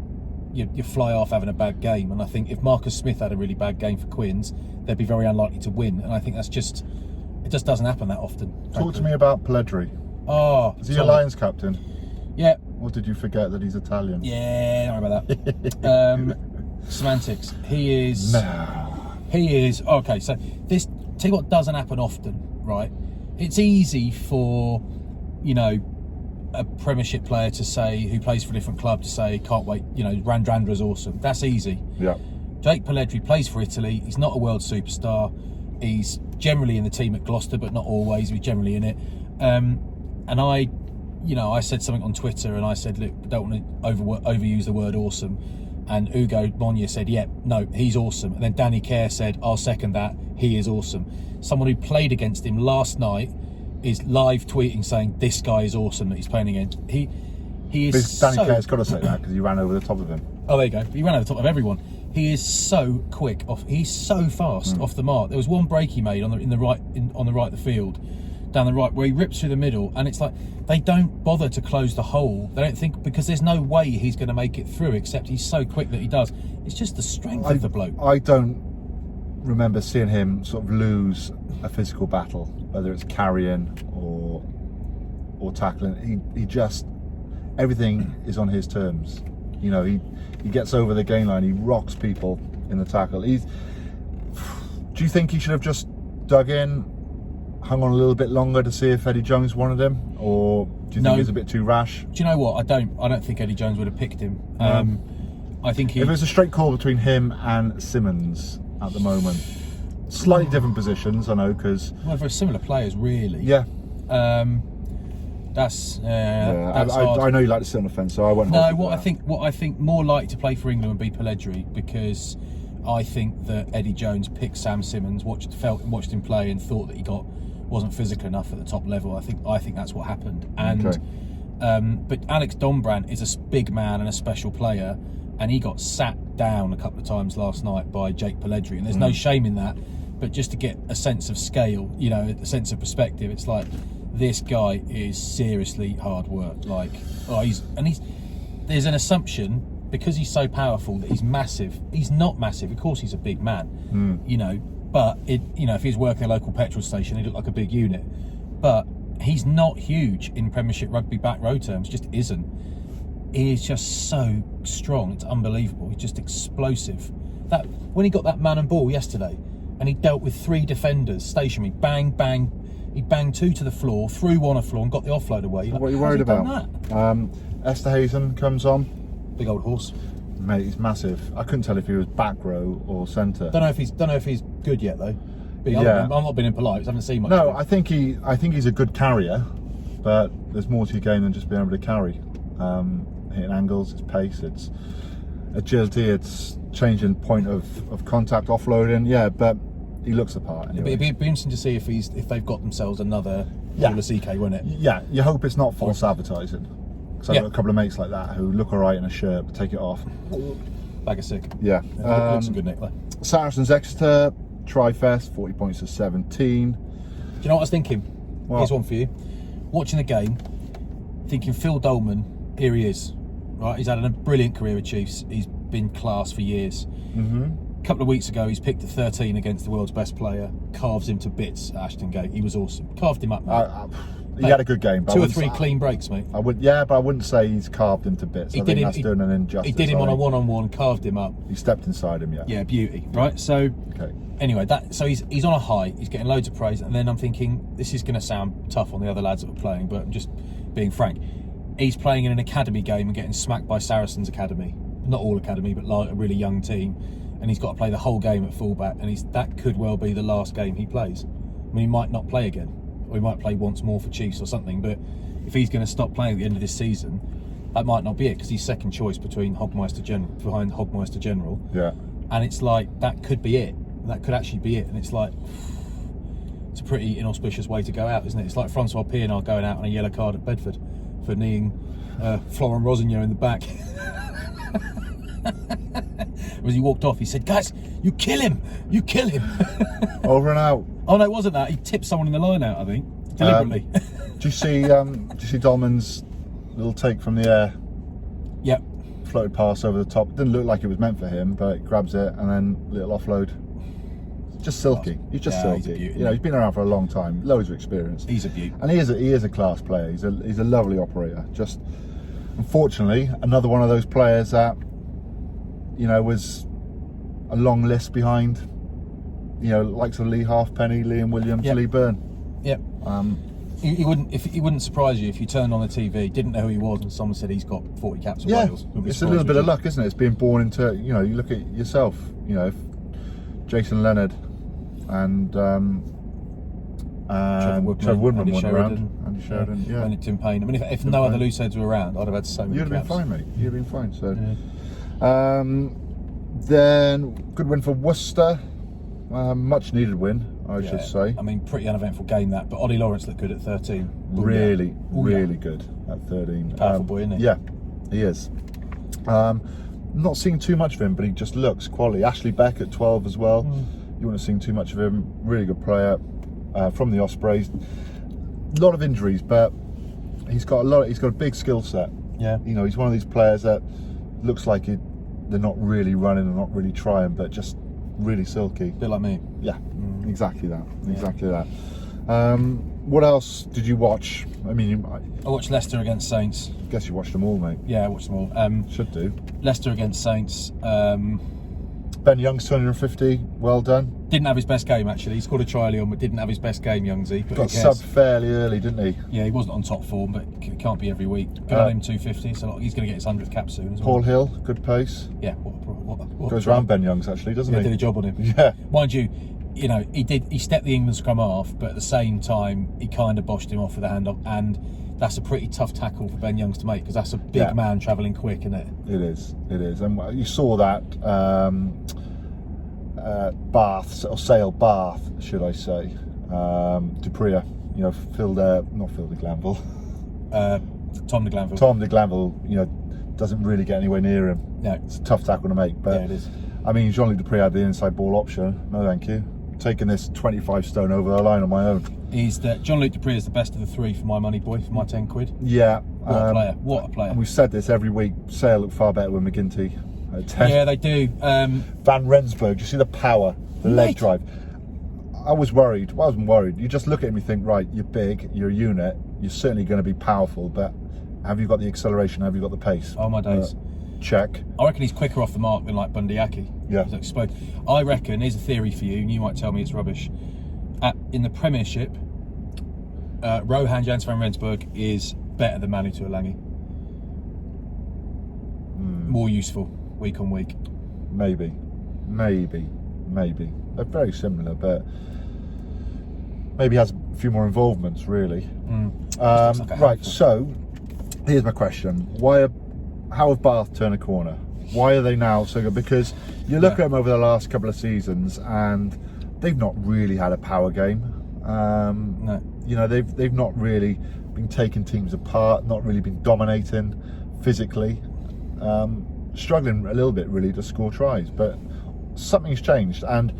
Speaker 1: you fly off having a bad game, and I think if Marcus Smith had a really bad game for Quins, they'd be very unlikely to win, and I think it just doesn't happen that often.
Speaker 2: Frankly. Talk to me about Pelledri. Is he a Lions captain?
Speaker 1: Yeah.
Speaker 2: Or did you forget that he's Italian?
Speaker 1: Yeah, don't worry about that. Semantics. He is.
Speaker 2: No.
Speaker 1: He is. Okay, so tell you what doesn't happen often, right? It's easy for, you know, a Premiership player to say, who plays for a different club, to say, can't wait, you know, Randrandra's awesome. That's easy.
Speaker 2: Yeah.
Speaker 1: Jake Pelledri plays for Italy. He's not a world superstar. He's generally in the team at Gloucester, but not always. He's generally in it. And I said something on Twitter, and I said, look, I don't want to overuse the word awesome, And Ugo Monya said, "Yeah, no, he's awesome." And then Danny Kerr said, "I'll second that. He is awesome." Someone who played against him last night is live tweeting saying, "This guy is awesome that he's playing against." He is.
Speaker 2: Danny
Speaker 1: so...
Speaker 2: Kerr's got to say that because he ran over the top of him.
Speaker 1: Oh, there you go. He ran over the top of everyone. He is so quick off. He's so fast off the mark. There was one break he made on the right of the field, down the right, where he rips through the middle, and it's like they don't bother to close the hole. They don't think, because there's no way he's going to make it through, except he's so quick that he does. It's just the strength of the bloke.
Speaker 2: I don't remember seeing him sort of lose a physical battle, whether it's carrying or tackling. He just, everything is on his terms. You know, he gets over the gain line, he rocks people in the tackle. Do you think he should have just dug in, hung on a little bit longer to see if Eddie Jones wanted him, or do you think he's a bit too rash?
Speaker 1: Do you know what? I don't think Eddie Jones would have picked him. I think
Speaker 2: if it was a straight call between him and Simmons at the moment, slightly different positions, I know, because
Speaker 1: they're similar players, really.
Speaker 2: Yeah.
Speaker 1: That's
Speaker 2: I know you like to sit on the fence, so I won't.
Speaker 1: No, what I think more likely to play for England would be Pelledri, because I think that Eddie Jones picked Sam Simmons, watched him play, and thought that he wasn't physical enough at the top level. I think that's what happened. And but Alex Dombrandt is a big man and a special player, and he got sat down a couple of times last night by Jake Pelledri, and there's no shame in that. But just to get a sense of scale, you know, a sense of perspective, it's like, this guy is seriously hard work. Like, there's an assumption, because he's so powerful, that he's massive. He's not massive. Of course, he's a big man, you know. But if he was working at a local petrol station, he'd look like a big unit. But he's not huge in Premiership rugby back row terms. Just isn't. He is just so strong. It's unbelievable. He's just explosive. That when he got that man and ball yesterday, and he dealt with 3 defenders stationary, bang bang. He banged 2 to the floor, threw 1 off the floor, and got the offload away.
Speaker 2: What are you worried about? Esterhazen comes on.
Speaker 1: Big old horse.
Speaker 2: Mate, he's massive. I couldn't tell if he was back row or centre.
Speaker 1: Don't know if he's good yet though. I'm not being impolite. I haven't seen much.
Speaker 2: No, I think he's a good carrier, but there's more to your game than just being able to carry. Hitting angles, it's pace, it's agility, it's changing point of contact, offloading. Yeah, but he looks the part anyway.
Speaker 1: It'd be interesting to see if they've got themselves another Paula CK, won't it?
Speaker 2: Yeah, you hope it's not false advertising. So I've got a couple of mates like that who look alright in a shirt, but take it off.
Speaker 1: Bag of sick.
Speaker 2: Yeah.
Speaker 1: Looks a good nick, though.
Speaker 2: Saracens Exeter, Tri-Fest, 40 points to 17.
Speaker 1: Do you know what I was thinking?
Speaker 2: What?
Speaker 1: Here's one for you. Watching the game, thinking Phil Dolman, here he is. Right, he's had a brilliant career at Chiefs. He's been class for years. A couple of weeks ago, he's picked a 13 against the world's best player, carves him to bits at Ashton Gate. He was awesome. Carved him up, mate.
Speaker 2: He had a good game. But
Speaker 1: 2 or 3 clean breaks, mate.
Speaker 2: But I wouldn't say he's carved him to bits. I think that's doing an injustice.
Speaker 1: He did him on a one-on-one, carved him up.
Speaker 2: He stepped inside him,
Speaker 1: Yeah, beauty, right? So, anyway, so he's on a high. He's getting loads of praise, and then I'm thinking, this is going to sound tough on the other lads that were playing, but I'm just being frank. He's playing in an academy game and getting smacked by Saracens Academy. Not all academy, but like a really young team. And he's got to play the whole game at fullback, and that could well be the last game he plays. I mean, he might not play again, or he might play once more for Chiefs or something, but if he's going to stop playing at the end of this season, that might not be it, because he's second choice behind Hogmeister General.
Speaker 2: Yeah.
Speaker 1: And it's like, that could be it. That could actually be it. And it's like, it's a pretty inauspicious way to go out, isn't it? It's like Francois Pienaar going out on a yellow card at Bedford for kneeing Florent Rosigno in the back. As he walked off, he said, "Guys, you kill him! You kill him!"
Speaker 2: Over and out.
Speaker 1: Oh no, it wasn't that. He tipped someone in the line out, I think, deliberately.
Speaker 2: Do you see Dolman's little take from the air?
Speaker 1: Yep.
Speaker 2: Floated pass over the top. Didn't look like it was meant for him, but grabs it and then little offload. Just silky. He's just silky.
Speaker 1: He's a beauty.
Speaker 2: He's been around for a long time, loads of experience.
Speaker 1: He's a beauty.
Speaker 2: And he is a class player. He's a lovely operator. Just unfortunately, another one of those players that was a long list behind, likes of Lee Halfpenny, Liam Williams, Lee Byrne.
Speaker 1: Yep. He wouldn't surprise you if you turned on the TV, didn't know who he was, and someone said he's got 40 caps for Wales.
Speaker 2: It's a little bit of luck, isn't it? It's being born into, you look at yourself, if Jason Leonard and Trevor Woodman went around. Andy Sheridan,
Speaker 1: and Tim Payne. I mean, if no other loose heads were around, I'd have had so many caps.
Speaker 2: You'd have been fine, mate. You'd have been fine. So, Then good win for Worcester. Much needed win, I should say.
Speaker 1: I mean, pretty uneventful game that, but Ollie Lawrence looked good at 13.
Speaker 2: Really good at 13.
Speaker 1: Powerful boy, isn't he?
Speaker 2: Yeah, he is. Not seeing too much of him, but he just looks quality. Ashley Beck at 12 as well. You wouldn't have seen too much of him. Really good player from the Ospreys. A lot of injuries, but he's got a big skill set.
Speaker 1: Yeah.
Speaker 2: You know, he's one of these players that looks like they're not really running and not really trying, but just really silky.
Speaker 1: Bit like me.
Speaker 2: Yeah, exactly that. Exactly that. What else did you watch? I mean,
Speaker 1: I watched Leicester against Saints.
Speaker 2: I guess you watched them all, mate.
Speaker 1: Yeah, I watched them all.
Speaker 2: Should do.
Speaker 1: Leicester against Saints.
Speaker 2: Ben Young's 250. Well done.
Speaker 1: Didn't have his best game, actually. He scored a try early on, but didn't have his best game, Youngsy. But
Speaker 2: Got subbed fairly early, didn't he?
Speaker 1: Yeah, he wasn't on top form, but it can't be every week. Good on him, 250. So he's going to get his 100th cap soon as well.
Speaker 2: Paul Hill, good pace.
Speaker 1: Yeah, what
Speaker 2: Goes round Ben Young's actually, doesn't he?
Speaker 1: Did a job on him.
Speaker 2: Yeah.
Speaker 1: Mind you, you know, he stepped the England scrum half, but at the same time, he kind of boshed him off with a hand up, and that's a pretty tough tackle for Ben Youngs to make, because that's a big man travelling quick, isn't it?
Speaker 2: It is, and you saw that Sale Bath, should I say? Dupree, you know, not Phil de Glanville.
Speaker 1: Tom de Glanville.
Speaker 2: Tom de Glanville, you know, doesn't really get anywhere near him.
Speaker 1: No,
Speaker 2: it's a tough tackle to make, but
Speaker 1: yeah, it is.
Speaker 2: I mean, Jean-Luc Dupree had the inside ball option. No, thank you. Taking this 25 stone over the line on my own.
Speaker 1: Jean-Luc Dupree is the best of the three for my money, boy, for my 10 quid.
Speaker 2: Yeah.
Speaker 1: What a player.
Speaker 2: And we've said this every week, Sale look far better with McGinty at 10.
Speaker 1: Yeah, they do.
Speaker 2: Van Rensburg, do you see the power, the leg drive? I was worried. Well, I wasn't worried. You just look at him, you think, right, you're big, you're a unit, you're certainly going to be powerful, but have you got the acceleration? Have you got the pace?
Speaker 1: Oh, my days.
Speaker 2: Check.
Speaker 1: I reckon he's quicker off the mark than like Bundyaki.
Speaker 2: Yeah.
Speaker 1: I reckon, here's a theory for you, and you might tell me it's rubbish. In the Premiership, Rohan Jans van Rensburg is better than Manu Tuolangi. More useful week on week.
Speaker 2: Maybe. They're very similar, but maybe has a few more involvements, really. Right, so here's my question. How have Bath turned a corner? Why are they now so good? Because you look at them over the last couple of seasons and they've not really had a power game.
Speaker 1: No.
Speaker 2: You know, they've not really been taking teams apart, not really been dominating physically. Struggling a little bit really to score tries, but something's changed. And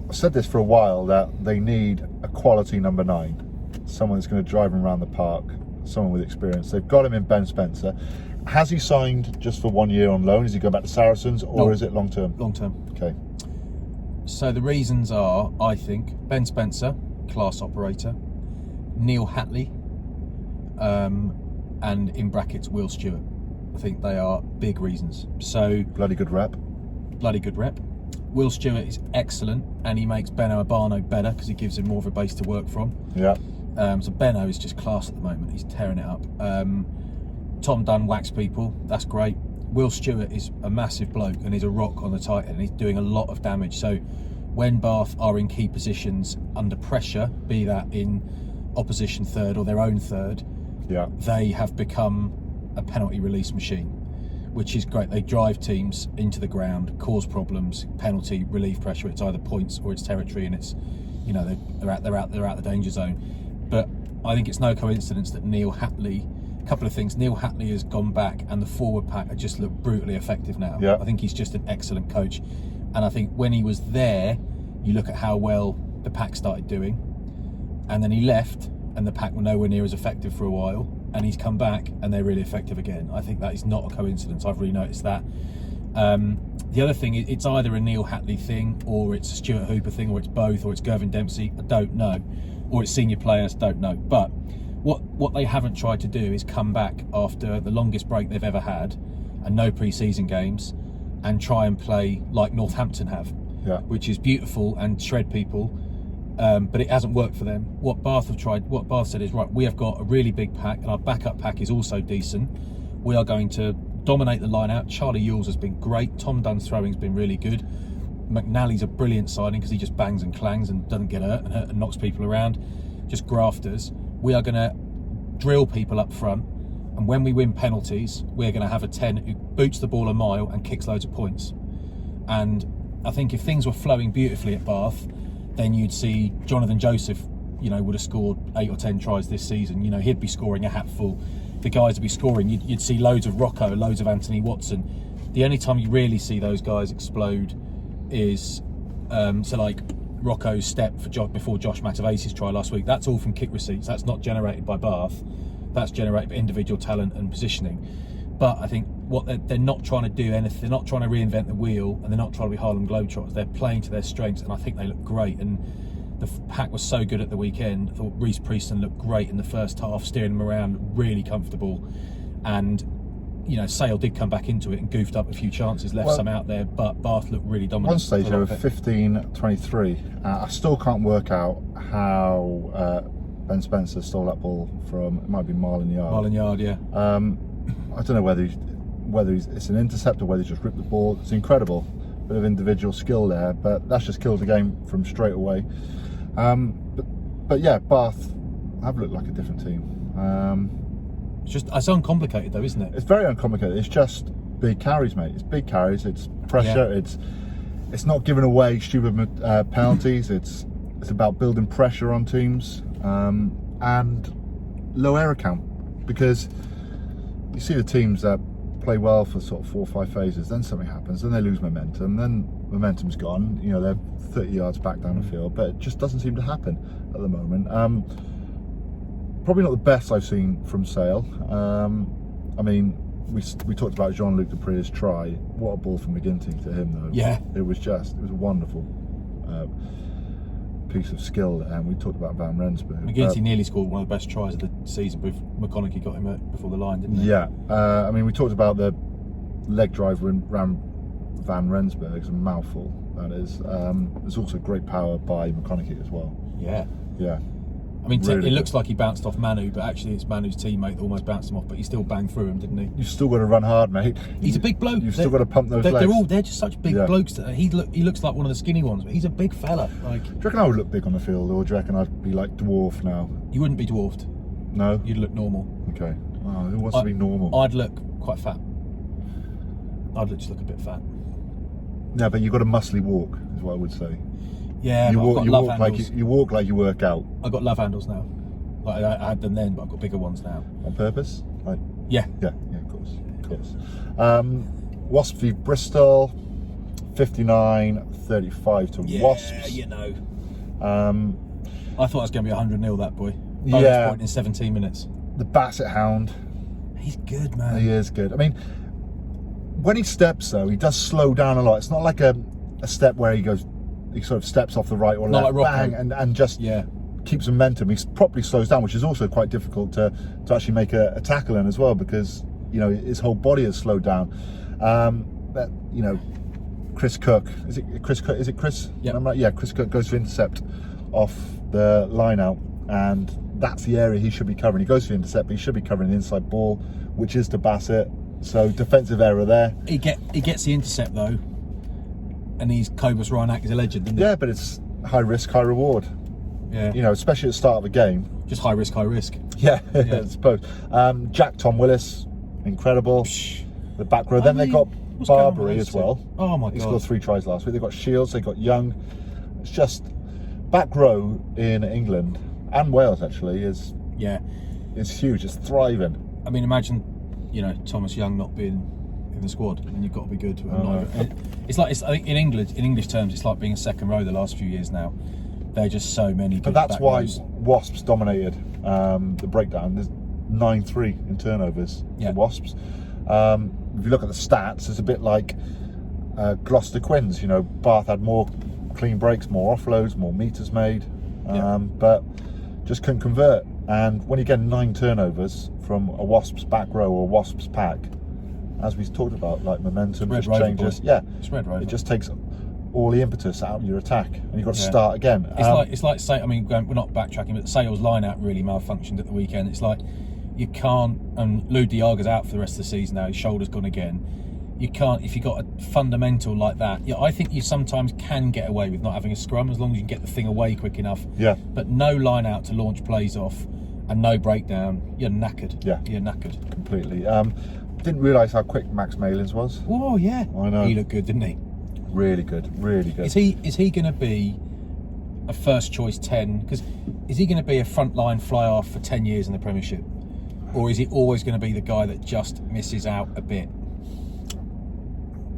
Speaker 2: I said this for a while, that they need a quality number 9, someone that's going to drive them around the park, someone with experience. They've got him in Ben Spencer. Has he signed just for 1 year on loan? Is he going back to Saracens, or is it long term?
Speaker 1: Long term.
Speaker 2: Okay.
Speaker 1: So the reasons are, I think, Ben Spencer, class operator, Neil Hatley, and in brackets Will Stewart. I think they are big reasons. So
Speaker 2: bloody good rep. Will Stewart is excellent, and he makes Benno Abano better because he gives him more of a base to work from. Yeah. So Benno is just class at the moment. He's tearing it up. Tom Dunn whacks people. That's great. Will Stewart is a massive bloke and he's a rock on the tight end. He's doing a lot of damage. So when Bath are in key positions under pressure, be that in opposition third or their own third, they have become a penalty release machine, which is great. They drive teams into the ground, cause problems, penalty, relieve pressure. It's either points or it's territory, and it's, you know, they're out the danger zone. But I think it's no coincidence that Neil Hatley, a couple of things. Neil Hatley has gone back, and the forward pack just look brutally effective now. I think he's just an excellent coach, and I think when he was there, you look at how well the pack started doing, and then he left, and the pack were nowhere near as effective for a while, and he's come back, and they're really effective again. I think that is not a coincidence. I've really noticed that. The other thing, it's either a Neil Hatley thing, or it's a Stuart Hooper thing, or it's both, or it's Gervin Dempsey. I don't know, or it's senior players. Don't know, but. What they haven't tried to do is come back after the longest break they've ever had and no pre-season games and try and play like Northampton have, which is beautiful and shred people, but it hasn't worked for them. What Bath said is, right, we have got a really big pack and our backup pack is also decent. We are going to dominate the line out. Charlie Ewells has been great. Tom Dunn's throwing's been really good. McNally's a brilliant signing because he just bangs and clangs and doesn't get hurt and knocks people around. Just grafters. We are going to drill people up front, and
Speaker 1: And when we win penalties, we're going to have a 10 who boots the ball a mile and kicks loads of points. And I think if things were flowing beautifully at Bath, then you'd see Jonathan Joseph, would have scored 8 or 10 tries this season. He'd be scoring a hatful. The guys would be scoring. You'd see loads of Rocco, loads of Anthony Watson. The only time you really see those guys explode is Rocco's step before Josh Matavasi's try last week. That's all from kick receipts. That's not generated by Bath. That's generated by individual talent and positioning. But I think what they're not trying to do anything. They're not trying to reinvent the wheel, and they're not trying to be Harlem Globetrotters. They're playing to their strengths, and I think they look great. And the pack was so good at the weekend. I thought Reece Prieston looked great in the first half, steering them around, really comfortable. And Sale did come back into it and goofed up a few chances, left some out there, but Bath looked really dominant.
Speaker 2: One stage they were 15-23. I still can't work out how Ben Spencer stole that ball from, it might be Marlon Yard.
Speaker 1: Marlon Yard, yeah.
Speaker 2: I don't know whether it's an intercept or whether he just ripped the ball. It's incredible. Bit of individual skill there, but that's just killed the game from straight away. But yeah, Bath have looked like a different team.
Speaker 1: It's uncomplicated though, isn't it?
Speaker 2: It's very uncomplicated. It's just big carries, mate. It's big carries. It's pressure.
Speaker 1: Yeah.
Speaker 2: It's not giving away stupid penalties. It's about building pressure on teams and low error count, because you see the teams that play well for sort of 4 or 5 phases, then something happens, then they lose momentum, then momentum's gone. They're 30 yards back down the field, but it just doesn't seem to happen at the moment. Probably not the best I've seen from Sale. I mean, we talked about Jean-Luc Dupree's try. What a ball from McGinty to him, though.
Speaker 1: Yeah.
Speaker 2: It was a wonderful piece of skill. And we talked about Van Rensburg.
Speaker 1: McGinty nearly scored one of the best tries of the season, but McConaughey got him before the line, didn't he?
Speaker 2: Yeah. I mean, we talked about the leg drive around Van Rensburg. It's a mouthful, that is. There's also great power by McConaughey as well.
Speaker 1: Yeah.
Speaker 2: Yeah.
Speaker 1: I mean,
Speaker 2: Really
Speaker 1: it looks like he bounced off Manu, but actually it's Manu's teammate that almost bounced him off, but he still banged through him, didn't he?
Speaker 2: You've still got to run hard, mate.
Speaker 1: He's a big bloke.
Speaker 2: You've still got to pump those legs.
Speaker 1: They're just such big blokes. He looks like one of the skinny ones, but he's a big fella.
Speaker 2: Do you reckon I would look big on the field, or do you reckon I'd be like dwarf now?
Speaker 1: You wouldn't be dwarfed.
Speaker 2: No?
Speaker 1: You'd look normal.
Speaker 2: Okay. Oh, who wants to be normal?
Speaker 1: I'd look quite fat. I'd just look a bit fat.
Speaker 2: No, but you've got a muscly walk, is what I would say.
Speaker 1: Yeah,
Speaker 2: you
Speaker 1: I've got love handles.
Speaker 2: you walk like you work out.
Speaker 1: I've got love handles now. Like I had them then, but I've got bigger ones now.
Speaker 2: On purpose?
Speaker 1: Yeah,
Speaker 2: of course. Wasps v Bristol, 59-35 to Wasps.
Speaker 1: I thought it was going to be 100-0 that boy. Bonus point in 17 minutes.
Speaker 2: The Basset Hound.
Speaker 1: He's good, man.
Speaker 2: He is good. I mean, when he steps though, he does slow down a lot. It's not like a step where he sort of steps off the right or left,
Speaker 1: like
Speaker 2: bang, and just keeps momentum. He properly slows down, which is also quite difficult to actually make a tackle in as well, because his whole body has slowed down. But Chris Cook, is it Chris?
Speaker 1: Yeah.
Speaker 2: Yeah, Chris Cook goes for intercept off the line out, and that's the area he should be covering. He goes for intercept, but he should be covering the inside ball, which is to Bassett. So defensive error there.
Speaker 1: He gets the intercept though, and he's Cobus Ryanak is a legend, isn't he?
Speaker 2: Yeah, but it's high risk, high reward.
Speaker 1: Yeah.
Speaker 2: Especially at the start of a game.
Speaker 1: Just high risk, high risk.
Speaker 2: Yeah, I suppose. Jack Tom Willis, incredible. The back row. Then they got Barbary as well.
Speaker 1: Oh my God.
Speaker 2: He scored 3 tries last week. They got Shields, they got Young. It's just back row in England and Wales actually is huge. It's thriving.
Speaker 1: I mean, imagine, Thomas Young not being in the squad, and you've got to be good. I think in English terms, it's like being a second row the last few years now. There are just so many good
Speaker 2: But that's
Speaker 1: back
Speaker 2: why
Speaker 1: rows.
Speaker 2: Wasps dominated the breakdown. There's 9-3 in turnovers for Wasps. If you look at the stats, it's a bit like Gloucester Quins. Bath had more clean breaks, more offloads, more meters made, but just couldn't convert. And when you get 9 turnovers from a Wasps back row or a Wasps pack, as we talked about, like momentum just changes.
Speaker 1: Yeah, it's Red Rover.
Speaker 2: It just takes all the impetus out of your attack, and you've got to start again.
Speaker 1: It's like say, I mean, we're not backtracking, but Sale's line out really malfunctioned at the weekend. It's like you can't, and Lou Diaga's out for the rest of the season now. His shoulder's gone again. You can't, if you got a fundamental like that. I think you sometimes can get away with not having a scrum as long as you can get the thing away quick enough.
Speaker 2: Yeah.
Speaker 1: But no line out to launch plays off, and no breakdown, you're knackered.
Speaker 2: Yeah.
Speaker 1: You're knackered.
Speaker 2: Completely. Didn't realise how quick Max Malins was.
Speaker 1: Oh yeah.
Speaker 2: I know.
Speaker 1: He looked good, didn't he?
Speaker 2: Really good, really good.
Speaker 1: Is he going to be a first choice 10? Because is he going to be a frontline fly half for 10 years in the Premiership, or is he always going to be the guy that just misses out a bit?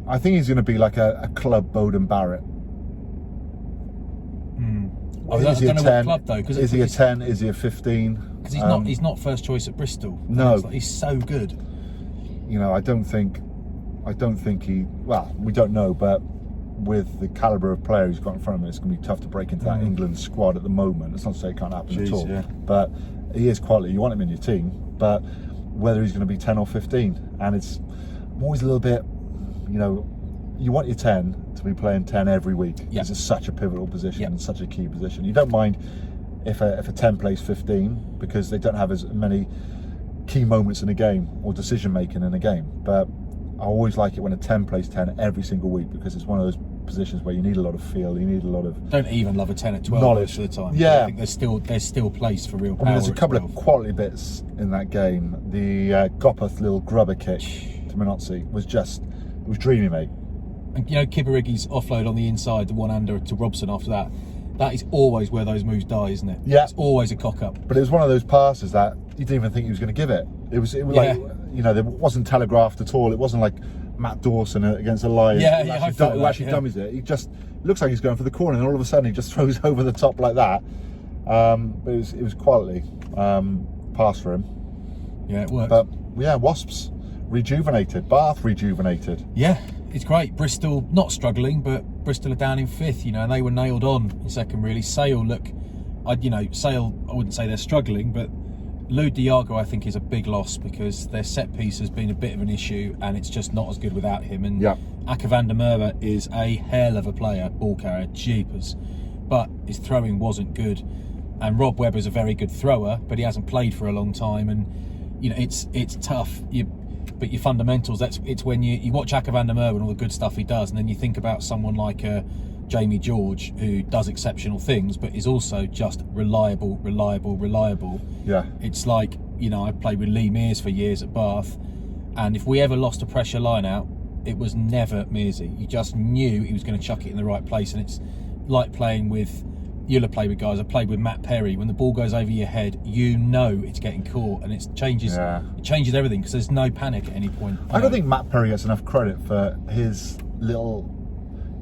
Speaker 2: I think he's going to be like a club Bowden Barrett.
Speaker 1: I don't know what club though.
Speaker 2: Is he a 10? Is he a 15?
Speaker 1: Because he's not first choice at Bristol.
Speaker 2: No,
Speaker 1: he's so good.
Speaker 2: You know, I don't think he. Well, we don't know, but with the calibre of player he's got in front of him, it's going to be tough to break into that England squad at the moment. It's not to say it can't happen at all,
Speaker 1: yeah.
Speaker 2: but he is quality. You want him in your team, but whether he's going to be 10 or 15, and I'm always a little bit, you know, you want your 10 to be playing 10 every week.
Speaker 1: Yeah.
Speaker 2: It's such a pivotal position and such a key position. You don't mind if a 10 plays 15 because they don't have as many key moments in a game or decision making in a game, but I always like it when a 10 plays 10 every single week, because it's one of those positions where you need a lot of feel, you need a lot of...
Speaker 1: Don't even love a 10 at 12
Speaker 2: knowledge.
Speaker 1: most of the time.
Speaker 2: Yeah.
Speaker 1: I think there's still place for real power.
Speaker 2: I mean, there's a couple
Speaker 1: at
Speaker 2: of
Speaker 1: 12.
Speaker 2: quality bits in that game. The Gopeth little grubber kick to Minozzi was dreamy, mate.
Speaker 1: And you know, Kibarigi's offload on the inside, the one-hander to Robson after that, that is always where those moves die, isn't it?
Speaker 2: Yeah.
Speaker 1: It's always a cock-up.
Speaker 2: But it was one of those passes that you didn't even think he was going to give it. It was like, you know, it wasn't telegraphed at all. It wasn't like Matt Dawson against a Lion who actually dummies it. He just looks like he's going for the corner, and all of a sudden he just throws over the top like that. But it was quality pass for him.
Speaker 1: Yeah, it worked.
Speaker 2: But yeah, Wasps rejuvenated, Bath rejuvenated.
Speaker 1: Yeah, it's great. Bristol not struggling, but Bristol are down in 5th, you know, and they were nailed on in second really. Sale I wouldn't say they're struggling, but Lou Diago I think is a big loss, because their set piece has been a bit of an issue and it's just not as good without him. And Aka van der Merwe is a hell of a player, ball carrier, jeepers, but his throwing wasn't good. And Rob Webber's a very good thrower, but he hasn't played for a long time, and you know, it's tough. But your fundamentals, it's when you watch Aka van der Merwe and all the good stuff he does, and then you think about someone like Jamie George, who does exceptional things but is also just reliable.
Speaker 2: Yeah.
Speaker 1: It's like, you know, I played with Lee Mears for years at Bath, and if we ever lost a pressure line out, it was never Mearsy. You just knew he was going to chuck it in the right place. And it's like playing with, you'll have played with guys, I played with Matt Perry. When the ball goes over your head, you know it's getting caught, and it changes everything, because there's no panic at any point.
Speaker 2: I don't think Matt Perry gets enough credit for his little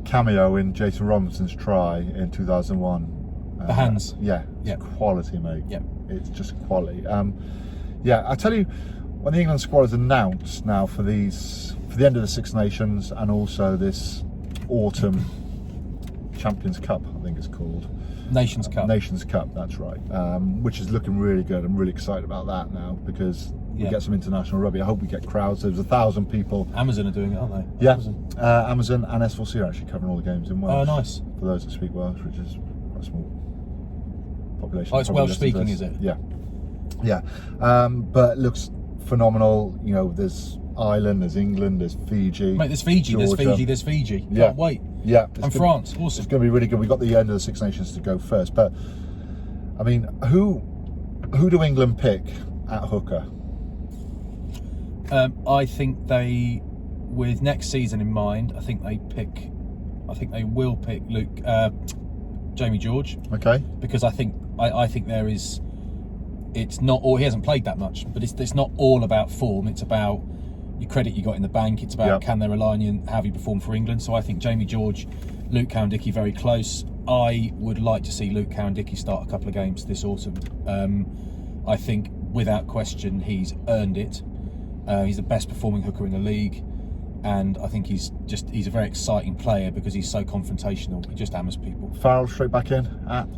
Speaker 2: cameo in Jason Robinson's try in 2001.
Speaker 1: The hands.
Speaker 2: It's quality, mate.
Speaker 1: Yeah.
Speaker 2: It's just quality. I tell you, when the England squad is announced now for the end of the Six Nations, and also this autumn Champions Cup, I think it's called.
Speaker 1: Nations Cup.
Speaker 2: Nations Cup, that's right. Which is looking really good. I'm really excited about that now, because we get some international rugby. I hope we get crowds. There's 1,000 people.
Speaker 1: Amazon are doing it, aren't they?
Speaker 2: Yeah. Amazon and S4C are actually covering all the games in Welsh.
Speaker 1: Oh, nice.
Speaker 2: For those that speak Welsh, which is quite a small population.
Speaker 1: Oh, it's Welsh speaking, is it?
Speaker 2: Yeah. Yeah. But it looks phenomenal. You know, there's Ireland, there's England, there's Fiji.
Speaker 1: Mate, there's Fiji,
Speaker 2: Georgia.
Speaker 1: there's Fiji.
Speaker 2: Yeah.
Speaker 1: Can't wait.
Speaker 2: Yeah.
Speaker 1: And France, awesome.
Speaker 2: It's going to be really good. We've got the end of the Six Nations to go first. But, I mean, who do England pick at hooker?
Speaker 1: I think they, with next season in mind, I think they will pick Jamie George.
Speaker 2: Okay.
Speaker 1: Because I think there is, it's not all, he hasn't played that much, but it's not all about form. It's about your credit you got in the bank. It's about can they rely on you and have you perform for England. So I think Jamie George, Luke Cowan-Dickie very close. I would like to see Luke Cowan-Dickie start a couple of games this autumn. I think without question he's earned it. He's the best performing hooker in the league, and I think he's a very exciting player because he's so confrontational. He just hammers people.
Speaker 2: Farrell straight back in at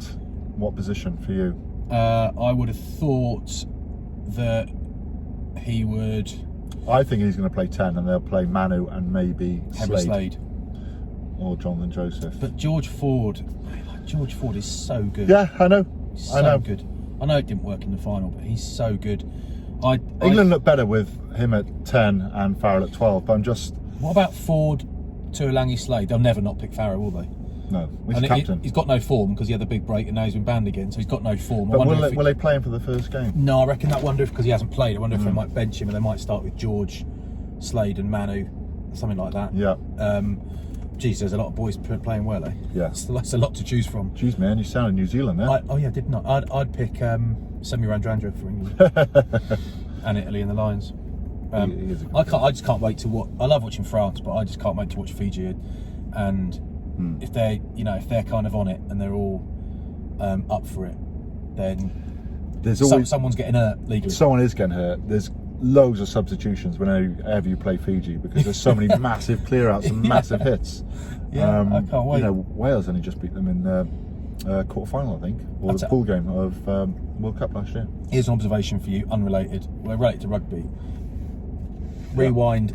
Speaker 2: what position for you?
Speaker 1: I would have thought that he would.
Speaker 2: I think he's going to play 10, and they'll play Manu and maybe
Speaker 1: Slade
Speaker 2: or Jonathan Joseph.
Speaker 1: But George Ford is so good.
Speaker 2: Yeah, I know.
Speaker 1: Good. I know it didn't work in the final, but he's so good.
Speaker 2: England look better with him at 10 and Farrell at 12, but I'm just...
Speaker 1: What about Ford, Tuolangi, Slade? They'll never not pick Farrell, will they?
Speaker 2: No, he's
Speaker 1: And
Speaker 2: captain.
Speaker 1: he's got no form because he had the big break and now he's been banned again, so he's got no form.
Speaker 2: But will they play him for the first game?
Speaker 1: No, I reckon that wonder if, because he hasn't played, I wonder if they might bench him and they might start with George, Slade and Manu, something like that.
Speaker 2: Yeah.
Speaker 1: Geez, there's a lot of boys playing well, eh?
Speaker 2: Yeah.
Speaker 1: That's a lot to choose from.
Speaker 2: Jeez, man, you sounded New Zealand there.
Speaker 1: Oh yeah, didn't I? I'd pick Semi Randrandra for England and Italy and the Lions.
Speaker 2: He is a good
Speaker 1: I just can't wait to watch. I love watching France, but I just can't wait to watch Fiji. And if they're kind of on it and they're all up for it, then
Speaker 2: There's always
Speaker 1: someone's getting hurt legally.
Speaker 2: someone is getting hurt. There's loads of substitutions whenever you play Fiji because there's so many massive clear outs and massive hits.
Speaker 1: Yeah, I can't wait.
Speaker 2: You know, Wales only just beat them in quarter final, I think, or the pool game of World Cup last year.
Speaker 1: Here's an observation for you, unrelated. Well, related to rugby. Rewind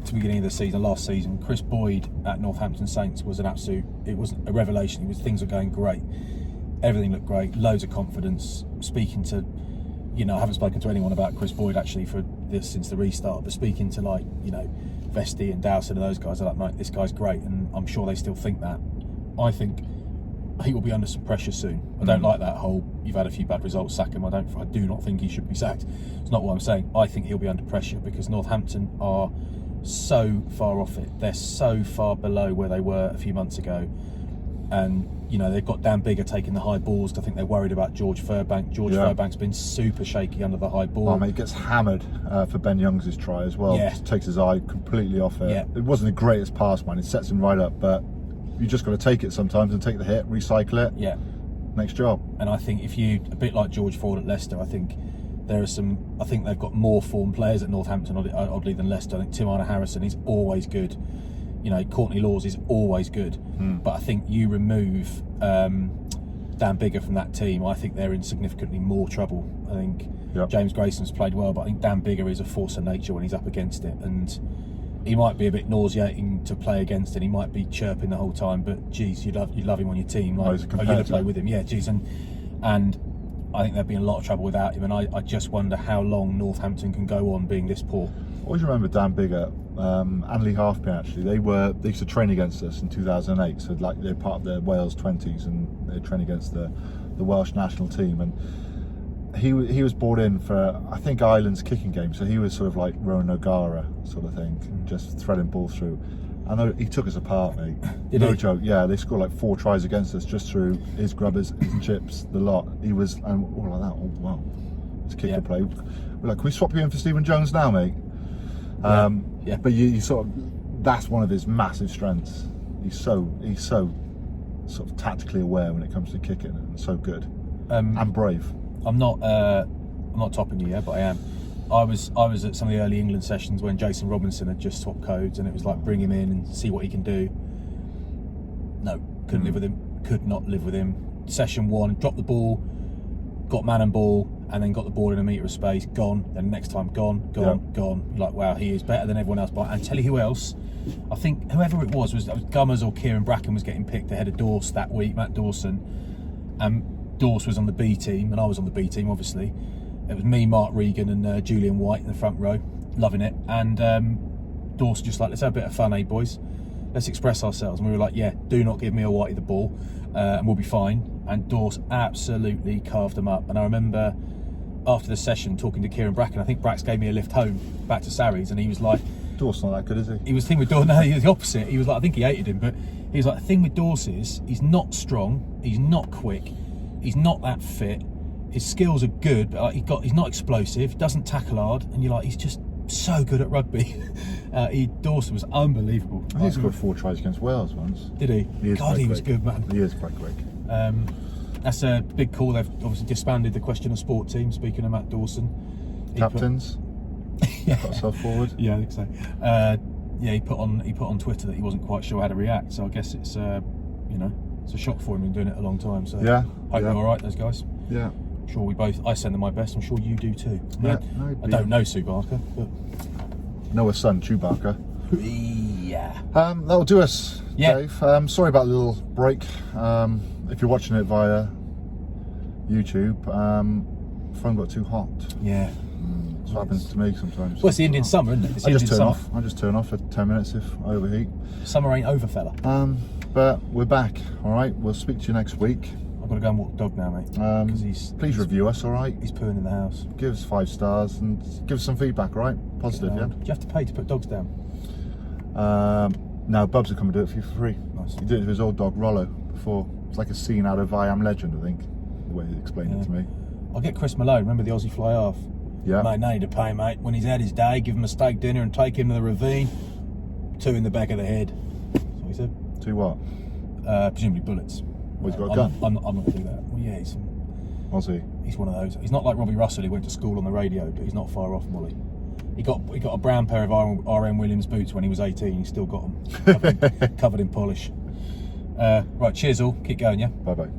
Speaker 1: to the beginning of the season, last season. Chris Boyd at Northampton Saints was an absolute. It wasn't a revelation. Things were going great. Everything looked great. Loads of confidence. Speaking to, I haven't spoken to anyone about Chris Boyd actually for this since the restart. But speaking to Vesti and Dowson and those guys, I'm like, mate, this guy's great, and I'm sure they still think that. I think he will be under some pressure soon. I don't like that whole you've had a few bad results, sack him. I do not think he should be sacked. It's not what I'm saying. I think he'll be under pressure because Northampton are so far off it. They're so far below where they were a few months ago. And, they've got Dan Bigger taking the high balls. I think they're worried about George Furbank. Furbank's been super shaky under the high ball.
Speaker 2: Oh, mate, he gets hammered for Ben Youngs' try as well.
Speaker 1: Yeah.
Speaker 2: Just takes his eye completely off it.
Speaker 1: Yeah.
Speaker 2: It wasn't the greatest pass, man. It sets him right up, but you just got to take it sometimes and take the hit, recycle it.
Speaker 1: Yeah.
Speaker 2: Next job.
Speaker 1: And I think a bit like George Ford at Leicester, I think they've got more form players at Northampton, oddly, than Leicester. I think Tim Harrison is always good. Courtney Laws is always good. But I think you remove Dan Bigger from that team, I think they're in significantly more trouble. I think James Grayson's played well, but I think Dan Bigger is a force of nature when he's up against it. And he might be a bit nauseating to play against, and he might be chirping the whole time. But geez, you'd love him on your team. Like, you're going to play with him, yeah. Geez, and I think there'd be a lot of trouble without him. And I just wonder how long Northampton can go on being this poor.
Speaker 2: I always remember Dan Bigger and Lee Halfpenny. Actually, they used to train against us in 2008. So they're part of the Wales 20s, and they train against the Welsh national team. And he was brought in for, I think, Ireland's kicking game. So he was sort of like Rowan O'Gara sort of thing, just threading balls through. And he took us apart, mate. No joke. Yeah, they scored like 4 tries against us just through his grubbers, his chips, the lot. He was, and all like that. Oh wow, it's kick and play. We're like, can we swap you in for Stephen Jones now, mate? But you sort of, that's one of his massive strengths. He's so sort of tactically aware when it comes to kicking, and so good and brave.
Speaker 1: I'm not topping you yet, but I am. I was at some of the early England sessions when Jason Robinson had just swapped codes, and it was like, bring him in and see what he can do. No, couldn't live with him. Could not live with him. Session 1, dropped the ball, got man and ball, and then got the ball in a metre of space. Gone. Then next time, gone. You're like, wow, he is better than everyone else. But and tell you who else? I think whoever it was Gummers or Kieran Bracken was getting picked ahead of Dorse that week. Matt Dawson, and Dorse was on the B team, and I was on the B team, obviously. It was me, Mark Regan, and Julian White in the front row, loving it. And Dorse just like, let's have a bit of fun, eh, boys? Let's express ourselves. And we were like, yeah, do not give me or Whitey the ball, and we'll be fine. And Dorse absolutely carved them up. And I remember after the session talking to Kieran Bracken. I think Brax gave me a lift home back to Sarries, and he was like,
Speaker 2: Dorse not that good, is he?
Speaker 1: He was the thing with Dorse. No, he was the opposite. He was like, I think he hated him, but he was like, the thing with Dorse is he's not strong, he's not quick, he's not that fit. His skills are good, but he's not explosive, doesn't tackle hard, and you're like, he's just so good at rugby. Dawson was unbelievable.
Speaker 2: I think he scored 4 tries against Wales once.
Speaker 1: Did he? He was good, man.
Speaker 2: He is quite quick.
Speaker 1: That's a big call. They've obviously disbanded the Question of Sport team. Speaking of Matt Dawson,
Speaker 2: captains. Put himself forward.
Speaker 1: Yeah, I think so. He put on Twitter that he wasn't quite sure how to react. So I guess it's it's a shock for him. Been doing it a long time. So hope they're all right, those guys.
Speaker 2: Yeah.
Speaker 1: I'm sure I send them my best. I'm sure you do too. I don't know Sue Barker, but
Speaker 2: Noah's son, Chewbacca.
Speaker 1: Yeah.
Speaker 2: That'll do us, Dave. Sorry about the little break. If you're watching it via YouTube, phone got too hot.
Speaker 1: Yeah.
Speaker 2: That's what happens to me sometimes.
Speaker 1: Well, it's the Indian summer, isn't it?
Speaker 2: I just turn off for 10 minutes if I overheat.
Speaker 1: Summer ain't over, fella.
Speaker 2: but we're back. All right, we'll speak to you next week.
Speaker 1: I've got to go and walk the dog now, mate. 'Cause
Speaker 2: Please review us, all right?
Speaker 1: He's pooing in the house.
Speaker 2: Give us 5 stars and give us some feedback, all right? Positive, yeah?
Speaker 1: Do you have to pay to put dogs down?
Speaker 2: No, Bubs will come and do it for you for free.
Speaker 1: Nice.
Speaker 2: He did it with his old dog Rollo before. It's like a scene out of I Am Legend, I think, the way he explained it to me.
Speaker 1: I'll get Chris Malone, remember the Aussie fly half?
Speaker 2: Yeah.
Speaker 1: Mate, no need to pay, mate. When he's had his day, give him a steak dinner and take him to the ravine. 2 in the back of the head. That's what he said.
Speaker 2: 2 what?
Speaker 1: Presumably bullets.
Speaker 2: Well, he's got a gun.
Speaker 1: I'm not going to do that. Well, yeah,
Speaker 2: Aussie.
Speaker 1: he's one of those. He's not like Robbie Russell, who went to school on the radio, but he's not far off Molly. He got a brown pair of RM Williams boots when he was 18. He's still got them, covered in polish. Right, cheers all. Keep going, yeah?
Speaker 2: Bye-bye.